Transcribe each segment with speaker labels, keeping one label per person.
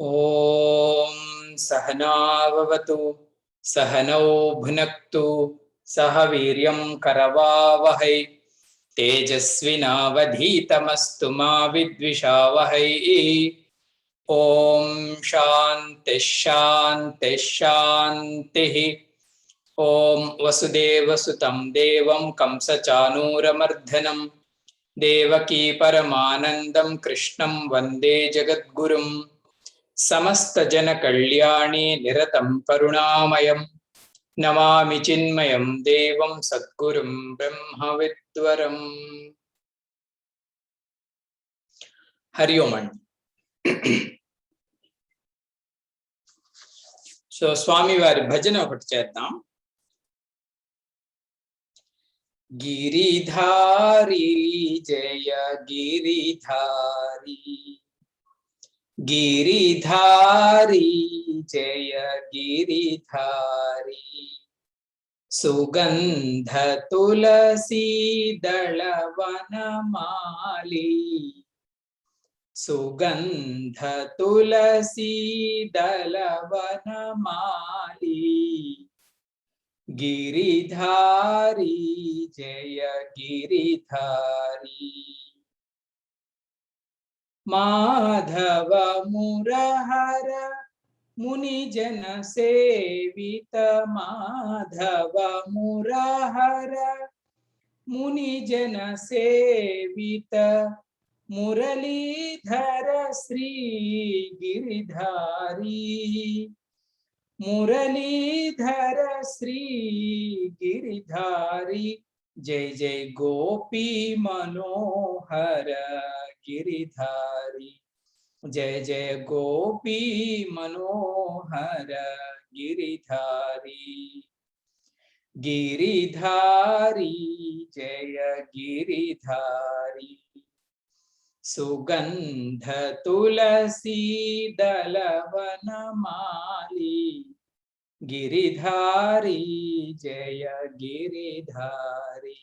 Speaker 1: ఓం సహనావవతు సహనౌ భునక్తు సహ వీర్యం కరవావహై తేజస్వినావధీతమస్తు మా విద్విషావహై. ఓం శాంతి శాంతి శాంతి. ఓం వసుదేవసుతం దేవం కంసచానూరమర్దనం దేవకీ పరమానందం కృష్ణం వందే జగద్గురుం. సమస్త జన కళ్యాణి నిరతం కరుణామయం నమామి చిన్మయం దేవం సద్గురుం బ్రహ్మవిద్వరం. హరి ఓం అండి. సో స్వామివారి భజన ఒకటి చేద్దాం. గిరిధారి జయ గిరిధారి, గిరిధారి జయ గిరిధారి, సుగంధ తులసీ దళవనమాలి, సుగంధ తులసీ దళవనమాలి, గిరిధారి జయ గిరిధారి. మాధవ మురహర మునిజన సేవిత, మాధవ మురహర మునిజన సేవిత, మురళీధర శ్రీ గిరిధారి, మురళీధర శ్రీ గిరిధారి. జై జై గోపీ మనోహర గిరిధారి, జయ జయ గోపీ మనోహర గిరిధారి, గిరిధారి జయ గిరిధారి, సుగంధ తులసీ దళవనమాలి, గిరిధారి జయ గిరిధారి,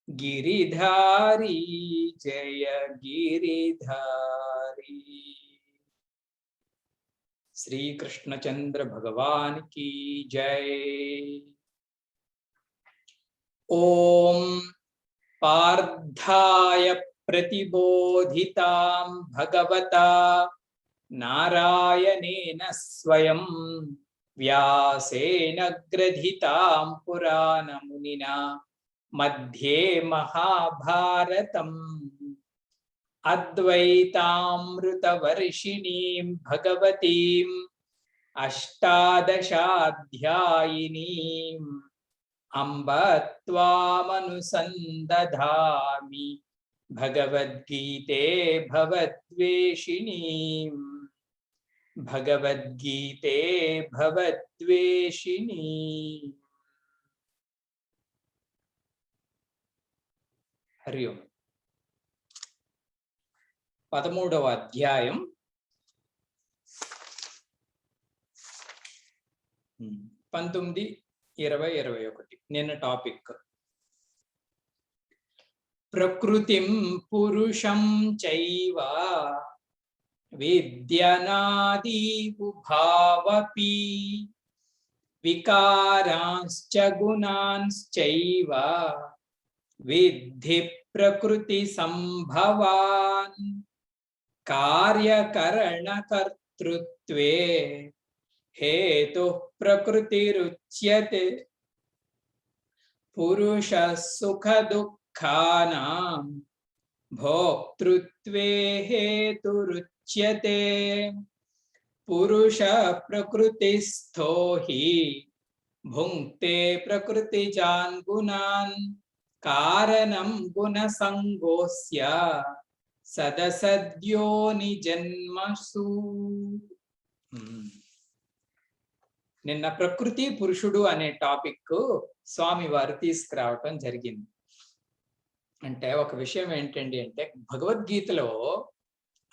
Speaker 1: గిరిధారి జయ గిరిధారి. శ్రీకృష్ణచంద్ర భగవాన్ की जय. ఓం పార్థాయ ప్రతిబోధితాం భగవతా నారాయణేన స్వయం వ్యాసేన గ్రథితాం పురాణమునినా మధ్యే మహాభారతం అద్వైతామృతవర్షిణీం భగవతీం అష్టాదశాధ్యాయినీం అంబ త్వామనుసందధామి భగవద్గీతే భవద్వేషిణీం, భగవద్గీతే భవద్వేషిణీం. హరి ఓం. 13వ అధ్యాయం 19, 20, 21 నిన్న టాపిక్. ప్రకృతిం పురుషం చైవ విద్యనాది ఉభావపి, వికారాంశ్చ గుణాంశ్చైవ విద్ధి ప్రకృతి సంభవాన్. కార్యకరణకర్తృత్వే హేతుః ప్రకృతిరుచ్యతే, పురుషः సుఖదుఃఖానాం భోక్తృత్వే హేతురుచ్యతే. పురుషः ప్రకృతిస్థో హి భుంక్తే ప్రకృతిజాన్ గుణాన్, కారణం గుణసంగోస్య సదసద్యోని జన్మసు. నిన్న ప్రకృతి పురుషుడు అనే టాపిక్ స్వామి వారు తీసుకురావటం జరిగింది. అంటే ఒక విషయం ఏంటండి అంటే, భగవద్గీతలో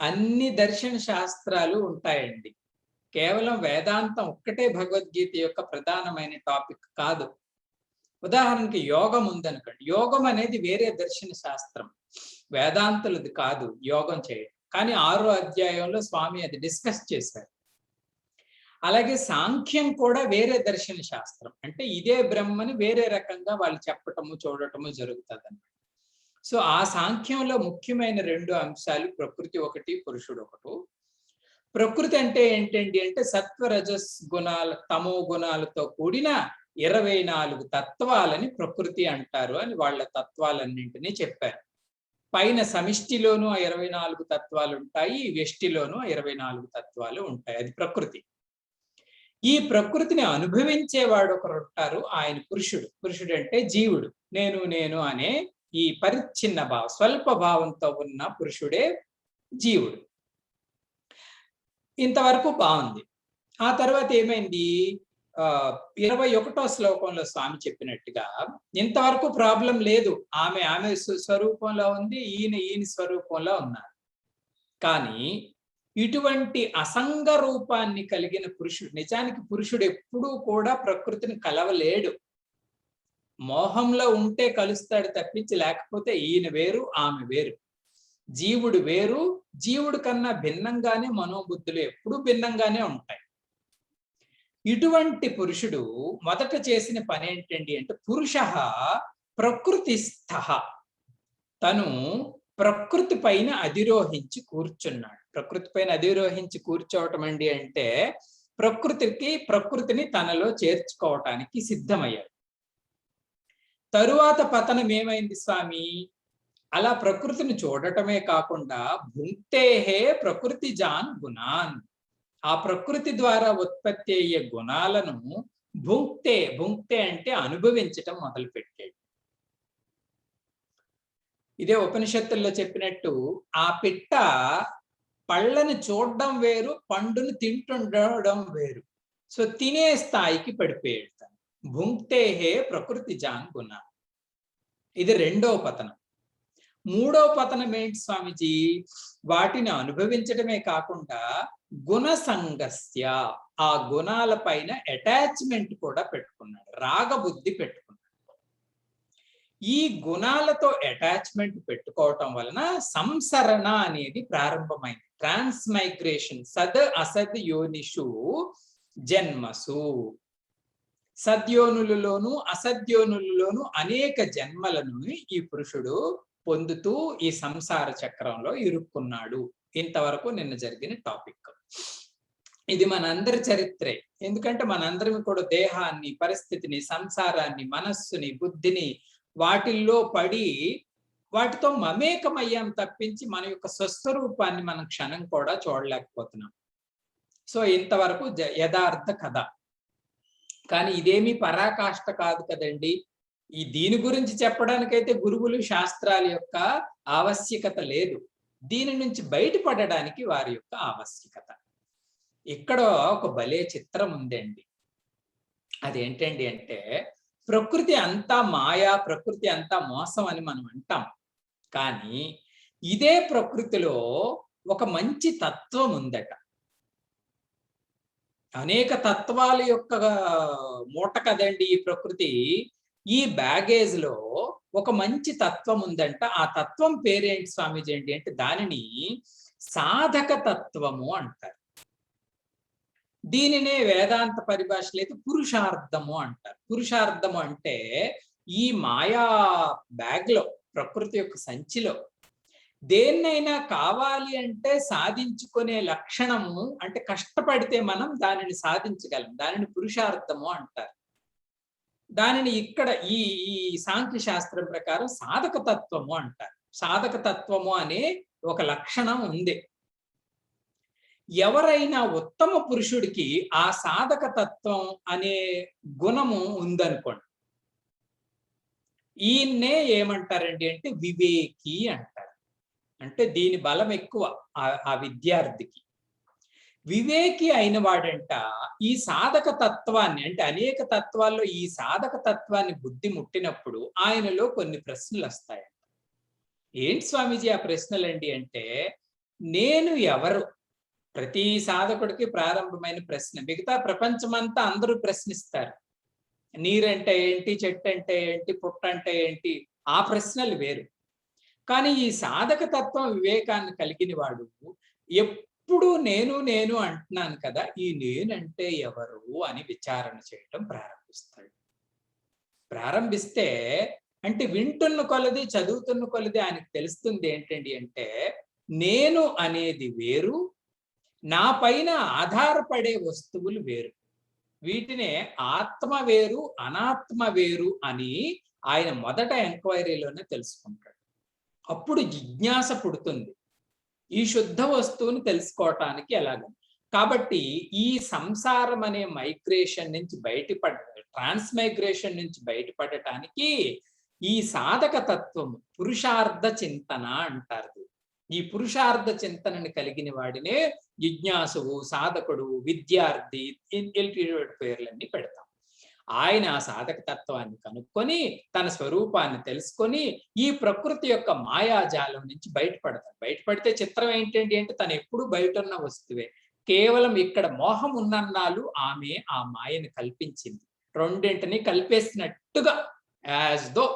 Speaker 1: అన్ని దర్శన శాస్త్రాలు ఉంటాయండి. కేవలం వేదాంతం ఒక్కటే భగవద్గీత యొక్క ప్రధానమైన టాపిక్ కాదు. ఉదాహరణకి యోగం ఉందనుకోండి, యోగం అనేది వేరే దర్శన శాస్త్రం, వేదాంతులది కాదు యోగం చేయడం. కానీ 6వ అధ్యాయంలో స్వామి అది డిస్కస్ చేశారు. అలాగే సాంఖ్యం కూడా వేరే దర్శన శాస్త్రం. అంటే ఇదే బ్రహ్మని వేరే రకంగా వాళ్ళు చెప్పటము చూడటము జరుగుతుంది. సో ఆ సాంఖ్యంలో ముఖ్యమైన 2 అంశాలు ప్రకృతి ఒకటి, పురుషుడు ఒకటి. ప్రకృతి అంటే ఏంటండి అంటే సత్వరజస్ గుణాలు తమో గుణాలతో కూడిన 24 తత్వాలని ప్రకృతి అంటారు అని వాళ్ళ తత్వాలన్నింటినీ చెప్పారు. పైన సమిష్టిలోనూ 24 తత్వాలు ఉంటాయి, వ్యష్టిలోనూ 24 తత్వాలు ఉంటాయి. అది ప్రకృతి. ఈ ప్రకృతిని అనుభవించేవాడు ఒకరు ఉంటారు, ఆయన పురుషుడు. పురుషుడు అంటే జీవుడు. నేను అనే ఈ పరిచ్ఛిన్న భావం, స్వల్ప భావంతో ఉన్న పురుషుడే జీవుడు. ఇంతవరకు బాగుంది. ఆ తర్వాత ఏమైంది? 21వ శ్లోకంలో స్వామి చెప్పినట్టుగా ఇంతవరకు ప్రాబ్లం లేదు. ఆమె స్వరూపంలో ఉంది, ఈయన స్వరూపంలో ఉన్నారు. కానీ ఇటువంటి అసంగ రూపాన్ని కలిగిన పురుషుడు, నిజానికి పురుషుడు ఎప్పుడూ కూడా ప్రకృతిని కలవలేడు. మోహంలో ఉంటే కలుస్తాడు తప్పించి, లేకపోతే ఈయన వేరు ఆమె వేరు. జీవుడు వేరు, జీవుడు కన్నా భిన్నంగానే మనోబుద్ధులు ఎప్పుడూ భిన్నంగానే ఉంటాయి. ఇటువంటి పురుషుడు మొదట చేసిన పని ఏంటండి అంటే పురుషః ప్రకృతిస్థః, తను ప్రకృతి పైన అధిరోహించి కూర్చున్నాడు. ప్రకృతి పైన అధిరోహించి కూర్చోవటం అండి అంటే ప్రకృతిని తనలో చేర్చుకోవటానికి సిద్ధమయ్యాడు. తరువాత పతనం ఏమైంది స్వామి? అలా ప్రకృతిని చూడటమే కాకుండా భుంక్తేహే ప్రకృతి జాన్ గుణాన్, ఆ ప్రకృతి ద్వారా ఉత్పత్తి అయ్యే గుణాలను భుంక్తే అంటే అనుభవించటం మొదలుపెట్టాడు. ఇదే ఉపనిషత్తుల్లో చెప్పినట్టు ఆ పిట్ట పళ్ళని చూడడం వేరు, పండును తింటుండడం వేరు. సో తినే స్థాయికి పడిపోయాడు తను. భుంక్తేహే ప్రకృతి జాన్ గుణ. ఇది 2వ పతనం. 3వ పతనం ఏంటి స్వామిజీ? వాటిని అనుభవించడమే కాకుండా గుణసంగస్య, ఆ గుణాల పైన అటాచ్మెంట్ కూడా పెట్టుకున్నాడు, రాగబుద్ధి పెట్టుకున్నాడు. ఈ గుణాలతో అటాచ్మెంట్ పెట్టుకోవటం వలన సంసరణ అనేది ప్రారంభమైంది. ట్రాన్స్మైగ్రేషన్, సద్ అసద్ యోనిషు జన్మసు, సద్యోనులలోను అసద్యోనులలోను అనేక జన్మలను ఈ పురుషుడు పొందుతూ ఈ సంసార చక్రంలో ఇరుక్కున్నాడు. ఇంతవరకు నిన్న జరిగిన టాపిక్ ఇది. మనందరి చరిత్రే. ఎందుకంటే మనందరం కూడా దేహాన్ని, పరిస్థితిని, సంసారాన్ని, మనస్సుని, బుద్ధిని వాటిల్లో పడి వాటితో మమేకమయ్యాం తప్పించి మన యొక్క స్వస్వరూపాన్ని మనం క్షణం కూడా చూడలేకపోతున్నాం. సో ఇంతవరకు యథార్థ కథ. కానీ ఇదేమీ పరాకాష్ఠ కాదు కదండి. దీని గురించి చెప్పడానికైతే గురువులు, శాస్త్రాల యొక్క ఆవశ్యకత లేదు. దీని నుంచి బయటపడడానికి వారి యొక్క ఆవశ్యకత. ఇక్కడ ఒక భలే చిత్రం ఉందండి. అదేంటండి అంటే ప్రకృతి అంతా మాయా, ప్రకృతి అంతా మోసం అని మనం అంటాం. కానీ ఇదే ప్రకృతిలో ఒక మంచి తత్వం ఉందట. అనేక తత్వాల యొక్క మూట కదండి ఈ ప్రకృతి. ఈ బ్యాగేజ్ లో ఒక మంచి తత్వం ఉందంట. ఆ తత్వం పేరేంటి స్వామీజీ ఏంటి అంటే దానిని సాధక తత్వము అంటారు. దీనినే వేదాంత పరిభాషలో అయితే పురుషార్థము అంటారు. పురుషార్థము అంటే ఈ మాయా బ్యాగ్ లో, ప్రకృతి యొక్క సంచిలో దేన్నైనా కావాలి అంటే సాధించుకునే లక్షణము, అంటే కష్టపడితే మనం దానిని సాధించగలం. దానిని పురుషార్థము అంటారు. దానిని ఇక్కడ ఈ సాంఖ్య శాస్త్రం ప్రకారం సాధక తత్వము అంటారు. సాధక తత్వము అనే ఒక లక్షణం ఉంది. ఎవరైనా ఉత్తమ పురుషుడికి ఆ సాధక తత్వం అనే గుణము ఉందనుకోండి, ఈయన్నే ఏమంటారండి అంటే వివేకి అంటారు. అంటే దీని బలం ఎక్కువ ఆ విద్యార్థికి. వివేకి అయిన వాడంట ఈ సాధక తత్వాన్ని, అంటే అనేక తత్వాల్లో ఈ సాధక తత్వాన్ని బుద్ధి ముట్టినప్పుడు ఆయనలో కొన్ని ప్రశ్నలు వస్తాయంట. ఏంటి స్వామీజీ ఆ ప్రశ్నలండి అంటే, నేను ఎవరు? ప్రతి సాధకుడికి ప్రారంభమైన ప్రశ్న. మిగతా ప్రపంచమంతా అందరూ ప్రశ్నిస్తారు. నీరంటే ఏంటి, చెట్టు అంటే ఏంటి, పుట్ట అంటే ఏంటి, ఆ ప్రశ్నలు వేరు. కానీ ఈ సాధక తత్వం వివేకాన్ని కలిగిన వాడు ఎప్పుడు నేను నేను అంటున్నాను కదా, ఈ నేనంటే ఎవరు అని విచారణ చేయటం ప్రారంభిస్తాడు. ప్రారంభిస్తే అంటే వింటున్న కొలది, చదువుతున్న కొలది ఆయనకు తెలుస్తుంది ఏంటండి అంటే, నేను అనేది వేరు, నా పైన ఆధారపడే వస్తువులు వేరు. వీటినే ఆత్మ వేరు, అనాత్మ వేరు అని ఆయన మొదట ఎంక్వైరీలోనే తెలుసుకుంటాడు. అప్పుడు జిజ్ఞాస పుడుతుంది ఈ శుద్ధ వస్తువుని తెలుసుకోవటానికి ఎలాగ. కాబట్టి ఈ సంసారం అనే మైగ్రేషన్ నుంచి ట్రాన్స్మైగ్రేషన్ నుంచి బయటపడటానికి ఈ సాధక తత్వము పురుషార్థ చింతన అంటారు. ఈ పురుషార్థ చింతనని కలిగిన వాడినే జిజ్ఞాసువు, సాధకుడు, విద్యార్థి పేర్లన్నీ పెడతాం. ఆయన ఆ సాధక తత్వాన్ని కనుక్కొని తన స్వరూపాన్ని తెలుసుకొని ఈ ప్రకృతి యొక్క మాయాజాలం నుంచి బయటపడితే చిత్రం ఏంటండి అంటే తను ఎప్పుడు బయట ఉన్న వస్తువే. కేవలం ఇక్కడ మోహం ఉన్నన్నాళ్ళు ఆమె ఆ మాయను కల్పించింది. రెండింటిని కలిపేసినట్టుగా, యాజ్ దో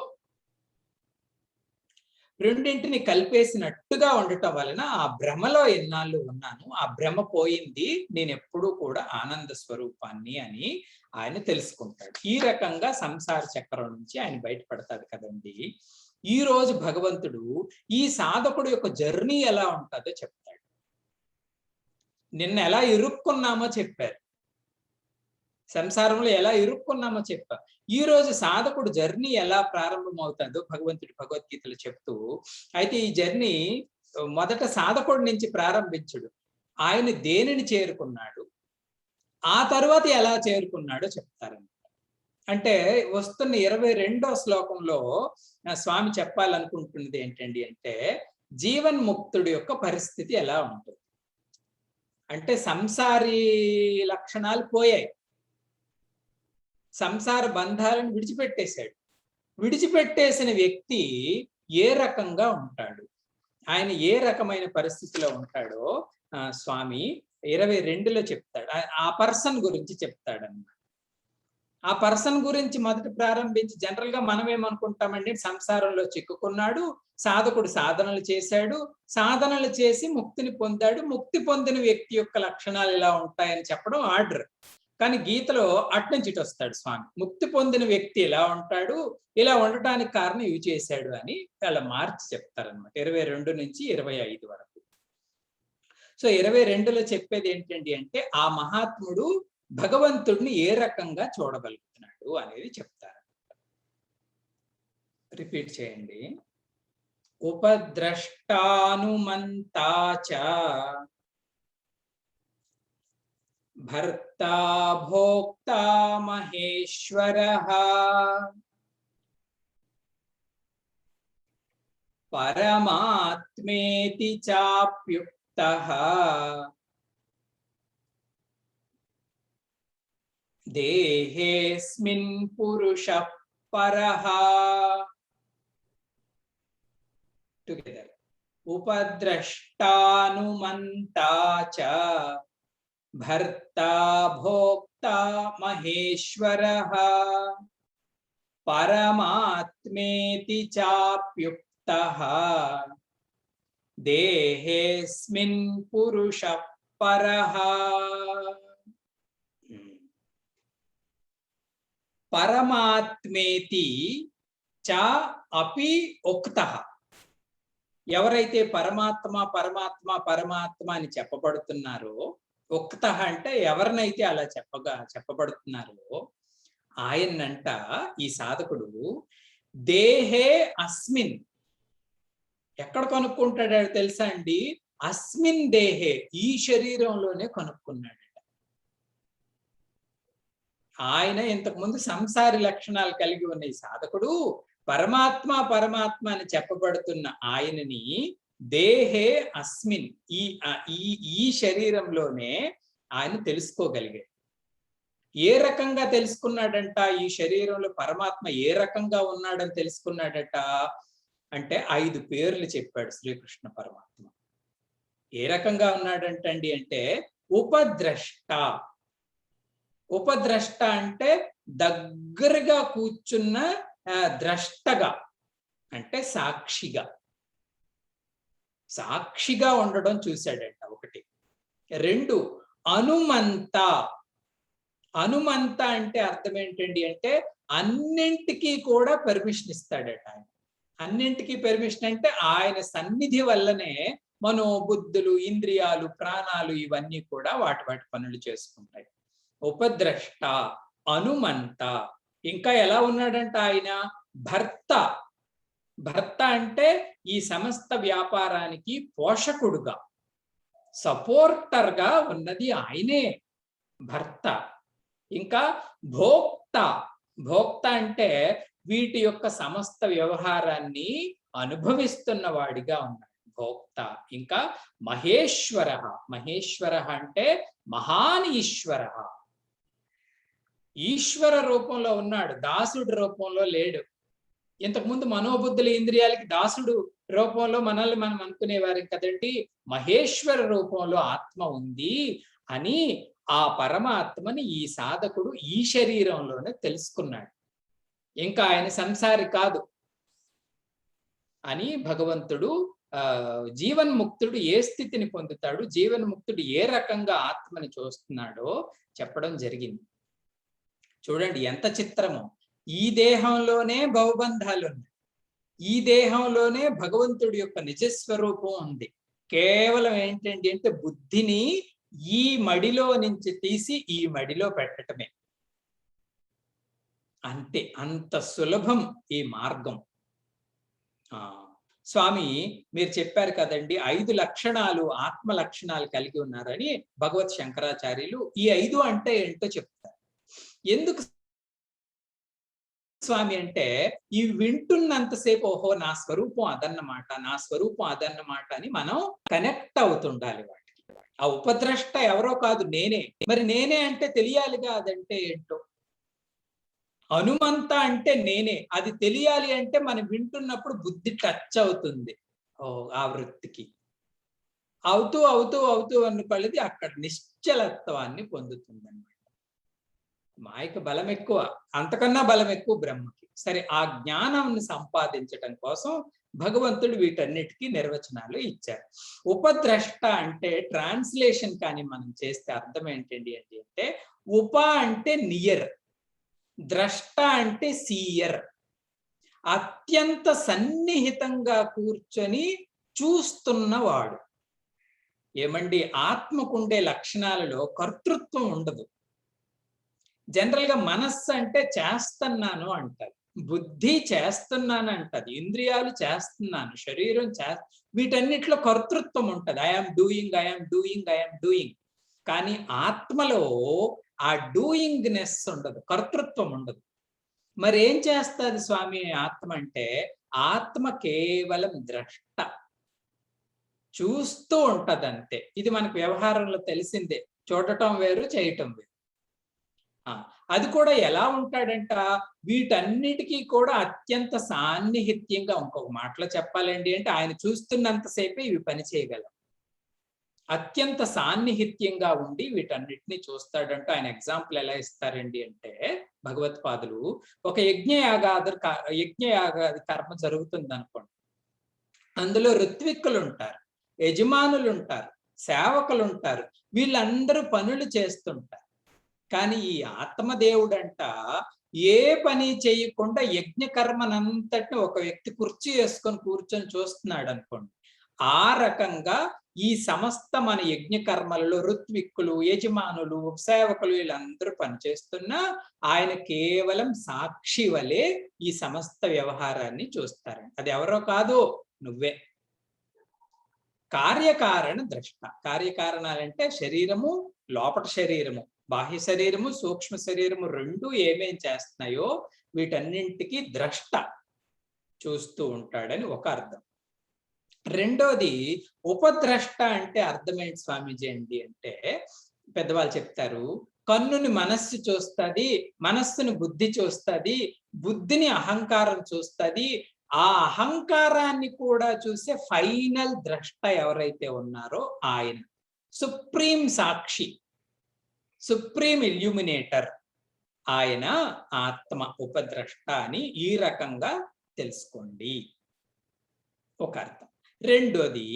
Speaker 1: రెండింటిని కలిపేసినట్టుగా ఉండటం వలన ఆ భ్రమలో ఎన్నాళ్ళు ఉన్నాను, ఆ భ్రమ పోయింది, నేను ఎప్పుడూ కూడా ఆనంద స్వరూపాన్ని అని ఆయన తెలుసుకుంటాడు. ఈ రకంగా సంసార చక్రం నుంచి ఆయన బయటపడతాడు కదండి. ఈ రోజు భగవంతుడు ఈ సాధకుడు యొక్క జర్నీ ఎలా ఉంటుందో చెప్తాడు. నిన్న ఎలా ఇరుక్కున్నామో చెప్పారు, సంసారంలో ఎలా ఇరుక్కున్నామో చెప్పారు. ఈ రోజు సాధకుడు జర్నీ ఎలా ప్రారంభమవుతుందో భగవంతుడు భగవద్గీతలో చెప్తూ, అయితే ఈ జర్నీ మొదట సాధకుడి నుంచి ప్రారంభించుడు. ఆయన దేనిని చేరుకున్నాడు, ఆ తర్వాత ఎలా చేరుకున్నాడో చెప్తారన్నమాట. అంటే వస్తున్న 22వ శ్లోకంలో స్వామి చెప్పాలనుకుంటున్నది ఏంటండి అంటే, జీవన్ముక్తుడి యొక్క పరిస్థితి ఎలా ఉంటుంది అంటే, సంసారీ లక్షణాలు పోయాయి, సంసార బంధాలను విడిచిపెట్టేశాడు. విడిచిపెట్టేసిన వ్యక్తి ఏ రకంగా ఉంటాడు, ఆయన ఏ రకమైన పరిస్థితిలో ఉంటాడో స్వామి 22లో చెప్తాడు. ఆ పర్సన్ గురించి చెప్తాడన్నమాట. ఆ పర్సన్ గురించి మొదట ప్రారంభించి జనరల్ గా మనం ఏమనుకుంటామండి, సంసారంలో చిక్కుకున్నాడు, సాధకుడు సాధనలు చేశాడు, సాధనలు చేసి ముక్తిని పొందాడు, ముక్తి పొందిన వ్యక్తి యొక్క లక్షణాలు ఇలా ఉంటాయని చెప్పడం ఆర్డర్. కానీ గీతలో అట్నుంచి ఇటు వస్తాడు స్వామి, ముక్తి పొందిన వ్యక్తి ఎలా ఉంటాడు, ఇలా ఉండటానికి కారణం ఇవి చేశాడు అని అలా మార్చి చెప్తారనమాట 22 నుంచి 25 వరకు. సో 22లో చెప్పేది ఏంటండి అంటే, ఆ మహాత్ముడు భగవంతుడిని ఏ రకంగా చూడగలుగుతున్నాడు అనేది చెప్తారు. రిపీట్ చేయండి. ఉపద్రష్టానుమంతాచ భర్తా భోక్తా మహేశ్వరః పరమాత్మేతి చాప్యుక్తః దేహేస్మిన్ పురుషః పరః. టుగెదర్. ఉపద్రష్టానుమంతా చ భర్తా భోక్తా మహేశ్వరః పరమాత్మేతి చాప్యుక్తః దేహేస్మిన్ పురుషః పరః. పరమాత్మేతి చ అపి ఉక్తః. ఎవరైతే పరమాత్మ పరమాత్మ పరమాత్మ అని చెప్పబడుతున్నారో, ఉక్తః అంటే ఎవరినైతే అలా చెప్పబడుతున్నారో ఆయన్నంట ఈ సాధకుడు దేహే అస్మిన్, ఎక్కడ కనుక్కుంటాడో తెలుసా అండి, అస్మిన్ దేహే, ఈ శరీరంలోనే కనుక్కున్నాడట. ఆయన ఇంతకుముందు సంసారి లక్షణాలు కలిగి ఉన్న ఈ సాధకుడు పరమాత్మ పరమాత్మ అని చెప్పబడుతున్న ఆయనని దేహే అస్మిన్, ఈ శరీరంలోనే ఆయన తెలుసుకోగలిగాడు. ఏ రకంగా తెలుసుకున్నాడంట, ఈ శరీరంలో పరమాత్మ ఏ రకంగా ఉన్నాడని తెలుసుకున్నాడట అంటే 5 పేర్లు చెప్పాడు శ్రీకృష్ణ పరమాత్మ. ఏ రకంగా ఉన్నాడంటండి అంటే, ఉపద్రష్ట. ఉపద్రష్ట అంటే దగ్గరగా కూర్చున్న ద్రష్టగా, అంటే సాక్షిగా. సాక్షిగా ఉండడం చూశాడంట ఒకటి. 2 అనుమంత. అనుమంత అంటే అర్థం ఏంటండి అంటే అన్నింటికీ కూడా పర్మిషన్ ఇస్తాడట ఆయన. అన్నింటికీ పర్మిషన్ అంటే ఆయన సన్నిధి వల్లనే మనోబుద్ధులు, ఇంద్రియాలు, ప్రాణాలు ఇవన్నీ కూడా వాటి వాటి పనులు చేసుకుంటాయి. ఉపద్రష్ట, అనుమంత. ఇంకా ఎలా ఉన్నాడంట ఆయన? భర్త. భర్త అంటే ఈ సమస్త వ్యాపారానికి పోషకుడుగా, సపోర్టర్గా ఉన్నది ఆయనే భర్త. ఇంకా భోక్త. భోక్త అంటే వీటి యొక్క సమస్త వ్యవహారాన్ని అనుభవిస్తున్న వాడిగా ఉన్నాడు భోక్త. ఇంకా మహేశ్వర. మహేశ్వర అంటే మహాన్ ఈశ్వర. ఈశ్వర రూపంలో ఉన్నాడు, దాసుడి రూపంలో లేడు. ఇంతకుముందు మనోబుద్ధుల ఇంద్రియాలకి దాసుడు రూపంలో మనల్ని మనం అనుకునేవారు కదండి. మహేశ్వర రూపంలో ఆత్మ ఉంది అని ఆ పరమాత్మని ఈ సాధకుడు ఈ శరీరంలోనే తెలుసుకున్నాడు. ఇంకా ఆయన సంసారి కాదు అని భగవంతుడు జీవన్ముక్తుడు ఏ స్థితిని పొందుతాడు, జీవన్ముక్తుడు ఏ రకంగా ఆత్మని చూస్తున్నాడో చెప్పడం జరిగింది. చూడండి ఎంత చిత్రమో. ఈ దేహంలోనే భవబంధాలు ఉన్నాయి. ఈ దేహంలోనే భగవంతుడి యొక్క నిజస్వరూపం ఉంది. కేవలం ఏంటండి అంటే బుద్ధిని ఈ మడిలో నుంచి తీసి ఈ మడిలో పెట్టటమే. అంతే, అంత సులభం ఈ మార్గం. స్వామి మీరు చెప్పారు కదండి 5 లక్షణాలు, ఆత్మ లక్షణాలు కలిగి ఉన్నారని భగవత్ శంకరాచార్యులు. ఈ 5 అంటే ఏంటో చెప్తారు. ఎందుకు స్వామి అంటే ఈ వింటున్నంతసేపు ఓహో నా స్వరూపం అదన్నమాట, నా స్వరూపం అదన్నమాట అని మనం కనెక్ట్ అవుతుండాలి వాటికి. ఆ ఉపద్రష్ట ఎవరో కాదు, నేనే. మరి నేనే అంటే తెలియాలిగా అదంటే ఏంటో. అనుమంత అంటే నేనే, అది తెలియాలి అంటే మనం వింటున్నప్పుడు బుద్ధి టచ్ అవుతుంది ఆ వృత్తికి. అవుతూ అవుతూ అవుతూ అన్నపల్లిది అక్కడ నిశ్చలత్వాన్ని పొందుతుంది అన్నమాట. మాయకు బలం ఎక్కువ, అంతకన్నా బలం ఎక్కువ బ్రహ్మకి. సరే, ఆ జ్ఞానాన్ని సంపాదించటం కోసం భగవంతుడు వీటన్నిటికీ నిర్వచనాలు ఇచ్చారు. ఉపద్రష్ట అంటే ట్రాన్స్లేషన్ కానీ మనం చేస్తే అర్థం ఏంటండి అంటే ఉప అంటే నియర్, ద్రష్ట అంటే సీయర్. అత్యంత సన్నిహితంగా కూర్చొని చూస్తున్నవాడు. ఏమండి, ఆత్మకుండే లక్షణాలలో కర్తృత్వం ఉండదు. జనరల్ గా మనస్సు అంటే చేస్తున్నాను అంటారు, బుద్ధి చేస్తున్నాను అంటది, ఇంద్రియాలు చేస్తున్నాను, శరీరం వీటన్నిటిలో కర్తృత్వం ఉంటది. I'm doing, I'm doing, I'm doing. కానీ ఆత్మలో ఆ డూయింగ్నెస్ ఉండదు, కర్తృత్వం ఉండదు. మరి ఏం చేస్తుంది స్వామి ఆత్మ అంటే? ఆత్మ కేవలం ద్రష్ట, చూస్తూ ఉంటది అంతే. ఇది మనకు వ్యవహారంలో తెలిసిందే, చూడటం వేరు, చేయటం వేరు. అది కూడా ఎలా ఉంటాడంట? వీటన్నిటికీ కూడా అత్యంత సాన్నిహిత్యంగా, ఇంకొక మాటలో చెప్పాలండి అంటే ఆయన చూస్తున్నంతసేపే ఇవి పని చేయగలం. అత్యంత సాన్నిహిత్యంగా ఉండి వీటన్నిటిని చూస్తాడంట. ఆయన ఎగ్జాంపుల్ ఎలా ఇస్తారండి అంటే భగవత్పాదులు, ఒక యజ్ఞయాగాది కర్మ జరుగుతుంది అనుకోండి. అందులో ఋత్విక్కులు ఉంటారు, యజమానులు ఉంటారు, సేవకులు ఉంటారు. వీళ్ళందరూ పనులు చేస్తుంటారు. కానీ ఈ ఆత్మదేవుడంట ఏ పని చేయకుండా యజ్ఞ కర్మనంతటిని ఒక వ్యక్తి కుర్చీ వేసుకొని కూర్చొని చూస్తున్నాడు అనుకోండి. ఆ రకంగా ఈ సమస్త మన యజ్ఞ కర్మలలో ఋత్విక్కులు, యజమానులు, సేవకులు వీళ్ళందరూ పనిచేస్తున్నా ఆయన కేవలం సాక్షి వలె ఈ సమస్త వ్యవహారాన్ని చూస్తారు. అది ఎవరో కాదు, నువ్వే. కార్యకారణ ద్రష్ట. కార్యకారణాలంటే శరీరము, లోపట శరీరము, బాహ్య శరీరము, సూక్ష్మ శరీరము రెండు ఏమేం చేస్తున్నాయో వీటన్నింటికి ద్రష్ట, చూస్తూ ఉంటాడని ఒక అర్థం. రెండోది ఉపద్రష్ట అంటే అర్థమేంటి స్వామీజీ అండి అంటే పెద్దవాళ్ళు చెప్తారు, కన్నుని మనస్సు చూస్తుంది, మనస్సుని బుద్ధి చూస్తుంది, బుద్ధిని అహంకారం చూస్తుంది. ఆ అహంకారాన్ని కూడా చూసే ఫైనల్ ద్రష్ట ఎవరైతే ఉన్నారో ఆయన సుప్రీం సాక్షి, సుప్రీం ఇల్యూమినేటర్ ఆయన ఆత్మ ఉపద్రష్ట అని ఈ రకంగా తెలుసుకోండి ఒక అర్థం. రెండోది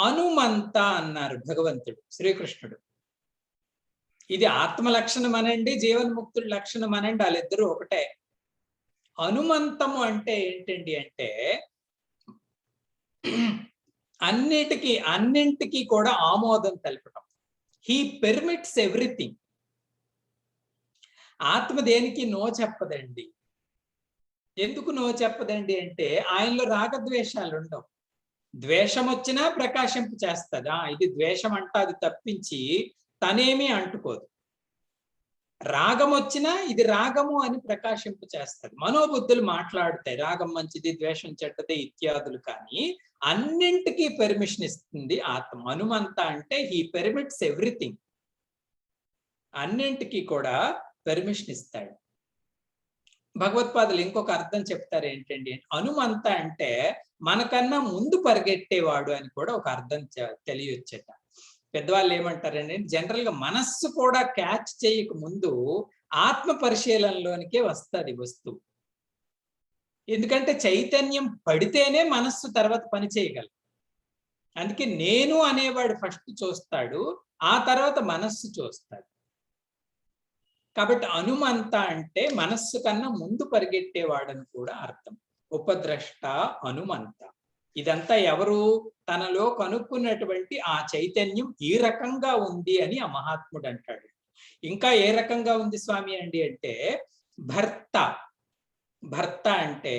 Speaker 1: అనుమంత అన్నారు భగవంతుడు శ్రీకృష్ణుడు. ఇది ఆత్మ లక్షణం అనండి, జీవన్ముక్తుడి లక్షణం అనండి, వాళ్ళిద్దరూ ఒకటే. అనుమంతము అంటే ఏంటండి అంటే అన్నింటికి కూడా ఆమోదం తెలపటం. He permits everything. ఆత్మ దేనికి నో చెప్పదండి. ఎందుకు నో చెప్పదండి అంటే ఆయనలో రాగద్వేషాలు ఉండవు. ద్వేషం వచ్చినా ప్రకాశింపు చేస్తుందా, ఇది ద్వేషం అంట, అది తప్పించి తనేమీ అంటుకోదు. రాగం వచ్చినా ఇది రాగము అని ప్రకాశింపు చేస్తుంది. మనోబుద్ధులు మాట్లాడుతాయి, రాగం మంచిది, ద్వేషం చెడ్డది ఇత్యాదులు. కానీ అన్నింటికీ పెర్మిషన్ ఇస్తుంది ఆత్మ. హనుమంత అంటే హీ పెర్మిట్స్ ఎవ్రీథింగ్, అన్నింటికీ కూడా పెర్మిషన్ ఇస్తాడు. భగవత్పాదులు ఇంకొక అర్థం చెప్తారు ఏంటండి, హనుమంత అంటే మనకన్నా ముందు పరిగెట్టేవాడు అని కూడా ఒక అర్థం తెలియొచ్చట. పెద్దవాళ్ళు ఏమంటారండి, జనరల్ గా మనస్సు కూడా క్యాచ్ చేయక ముందు ఆత్మ పరిశీలనలోనికే వస్తుంది వస్తువు. ఎందుకంటే చైతన్యం పడితేనే మనస్సు తర్వాత పని చేయగలదు. అందుకే నేను అనేవాడు ఫస్ట్ చూస్తాడు, ఆ తర్వాత మనస్సు చూస్తాడు. కాబట్టి హనుమంత అంటే మనస్సు కన్నా ముందు పరిగెట్టేవాడని కూడా అర్థం. ఉపద్రష్ట హనుమంత. ఇదంతా ఎవరు? తనలో కనుక్కున్నటువంటి ఆ చైతన్యం ఈ రకంగా ఉంది అని ఆ మహాత్ముడు అంటాడు. ఇంకా ఏ రకంగా ఉంది స్వామి అండి అంటే భర్త. భర్త అంటే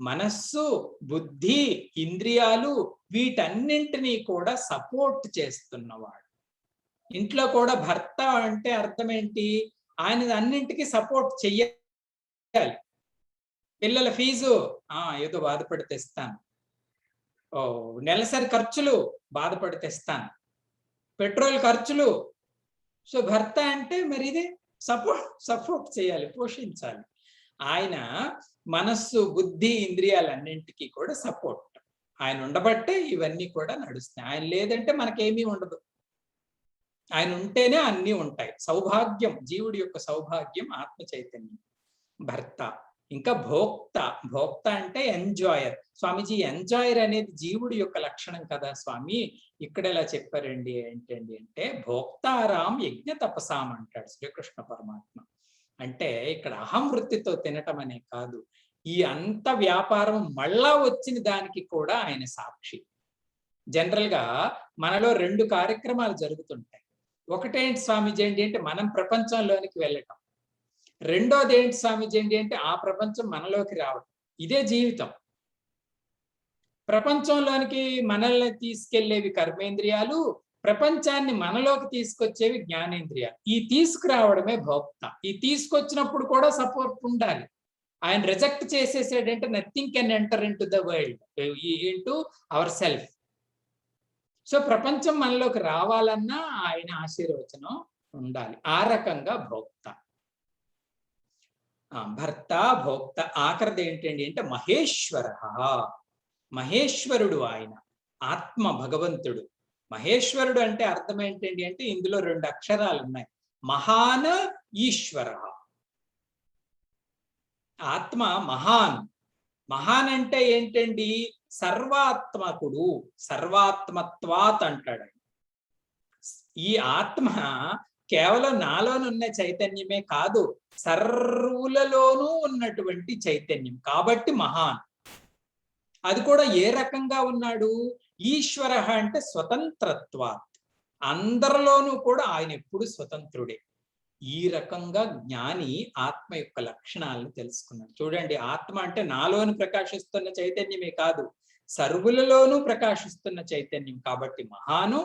Speaker 1: మనస్సు, బుద్ధి, ఇంద్రియాలు వీటన్నింటినీ కూడా సపోర్ట్ చేస్తున్నవాడు. ఇంట్లో కూడా భర్త అంటే అర్థం ఏంటి? ఆయన అన్నింటికి సపోర్ట్ చెయ్యాలి. పిల్లల ఫీజు ఏదో బాధపడి తెస్తాను, నెలసరి ఖర్చులు బాధపడి తెస్తాను, పెట్రోల్ ఖర్చులు. సో భర్త అంటే మరి ఇది సపోర్ట్ చేయాలి, పోషించాలి. ఆయన మనస్సు, బుద్ధి, ఇంద్రియాలన్నింటికి కూడా సపోర్ట్. ఆయన ఉండబట్టే ఇవన్నీ కూడా నడుస్తాయి. ఆయన లేదంటే మనకేమీ ఉండదు. ఆయన ఉంటేనే అన్నీ ఉంటాయి. సౌభాగ్యం, జీవుడి యొక్క సౌభాగ్యం ఆత్మ చైతన్యం. భర్త. ఇంకా భోక్త. భోక్త అంటే ఎంజాయర్. స్వామీజీ, ఎంజాయర్ అనేది జీవుడి యొక్క లక్షణం కదా స్వామి, ఇక్కడ ఎలా చెప్పారండి ఏంటండి అంటే భోక్తారాం యజ్ఞ తపసాం అంటాడు శ్రీకృష్ణ పరమాత్మ. అంటే ఇక్కడ అహం వృత్తితో తినటం అనే కాదు, ఈ అంత వ్యాపారం మళ్ళా వచ్చిన దానికి కూడా ఆయన సాక్షి. జనరల్ గా మనలో 2 కార్యక్రమాలు జరుగుతుంటాయి. ఒకటేంటి స్వామీజీ ఏంటి అంటే మనం ప్రపంచంలోనికి వెళ్ళటం. రెండోది ఏంటి స్వామీజీ ఏంటి అంటే ఆ ప్రపంచం మనలోకి రావడం. ఇదే జీవితం. ప్రపంచంలోనికి మనల్ని తీసుకెళ్లేవి కర్మేంద్రియాలు, ప్రపంచాన్ని మనలోకి తీసుకొచ్చేవి జ్ఞానేంద్రియాలు. ఈ తీసుకురావడమే భోక్త. ఈ తీసుకొచ్చినప్పుడు కూడా సపోర్ట్ ఉండాలి. ఆయన రిజెక్ట్ చేసేసాడంటే nothing can enter into the world, into our self. So ప్రపంచం మనలోకి రావాలన్నా ఆయన ఆశీర్వచనం ఉండాలి. ఆ రకంగా భోక్త. భర్త, భోక్త. ఆఖరిది ఏంటండి అంటే మహేశ్వర. మహేశ్వరుడు ఆయన, ఆత్మ భగవంతుడు. మహేశ్వరుడు అంటే అర్థం ఏంటండి అంటే ఇందులో 2 అక్షరాలు ఉన్నాయి. మహాన్, ఈశ్వర. ఆత్మ మహాన్. మహాన్ అంటే ఏంటండి? సర్వాత్మకుడు, సర్వాత్మత్వాత్ అంటాడు. ఈ ఆత్మ కేవలం నాలోనున్న చైతన్యమే కాదు, సర్వులలోనూ ఉన్నటువంటి చైతన్యం కాబట్టి మహాన్. అది కూడా ఏ రకంగా ఉన్నాడు? ఈశ్వర అంటే స్వతంత్రత్వాత్. అందరిలోనూ కూడా ఆయన ఎప్పుడు స్వతంత్రుడే. ఈ రకంగా జ్ఞాని ఆత్మ యొక్క లక్షణాలను తెలుసుకున్నాడు. చూడండి, ఆత్మ అంటే నాలోను ప్రకాశిస్తున్న చైతన్యమే కాదు, సర్వులలోనూ ప్రకాశిస్తున్న చైతన్యం కాబట్టి మహాను.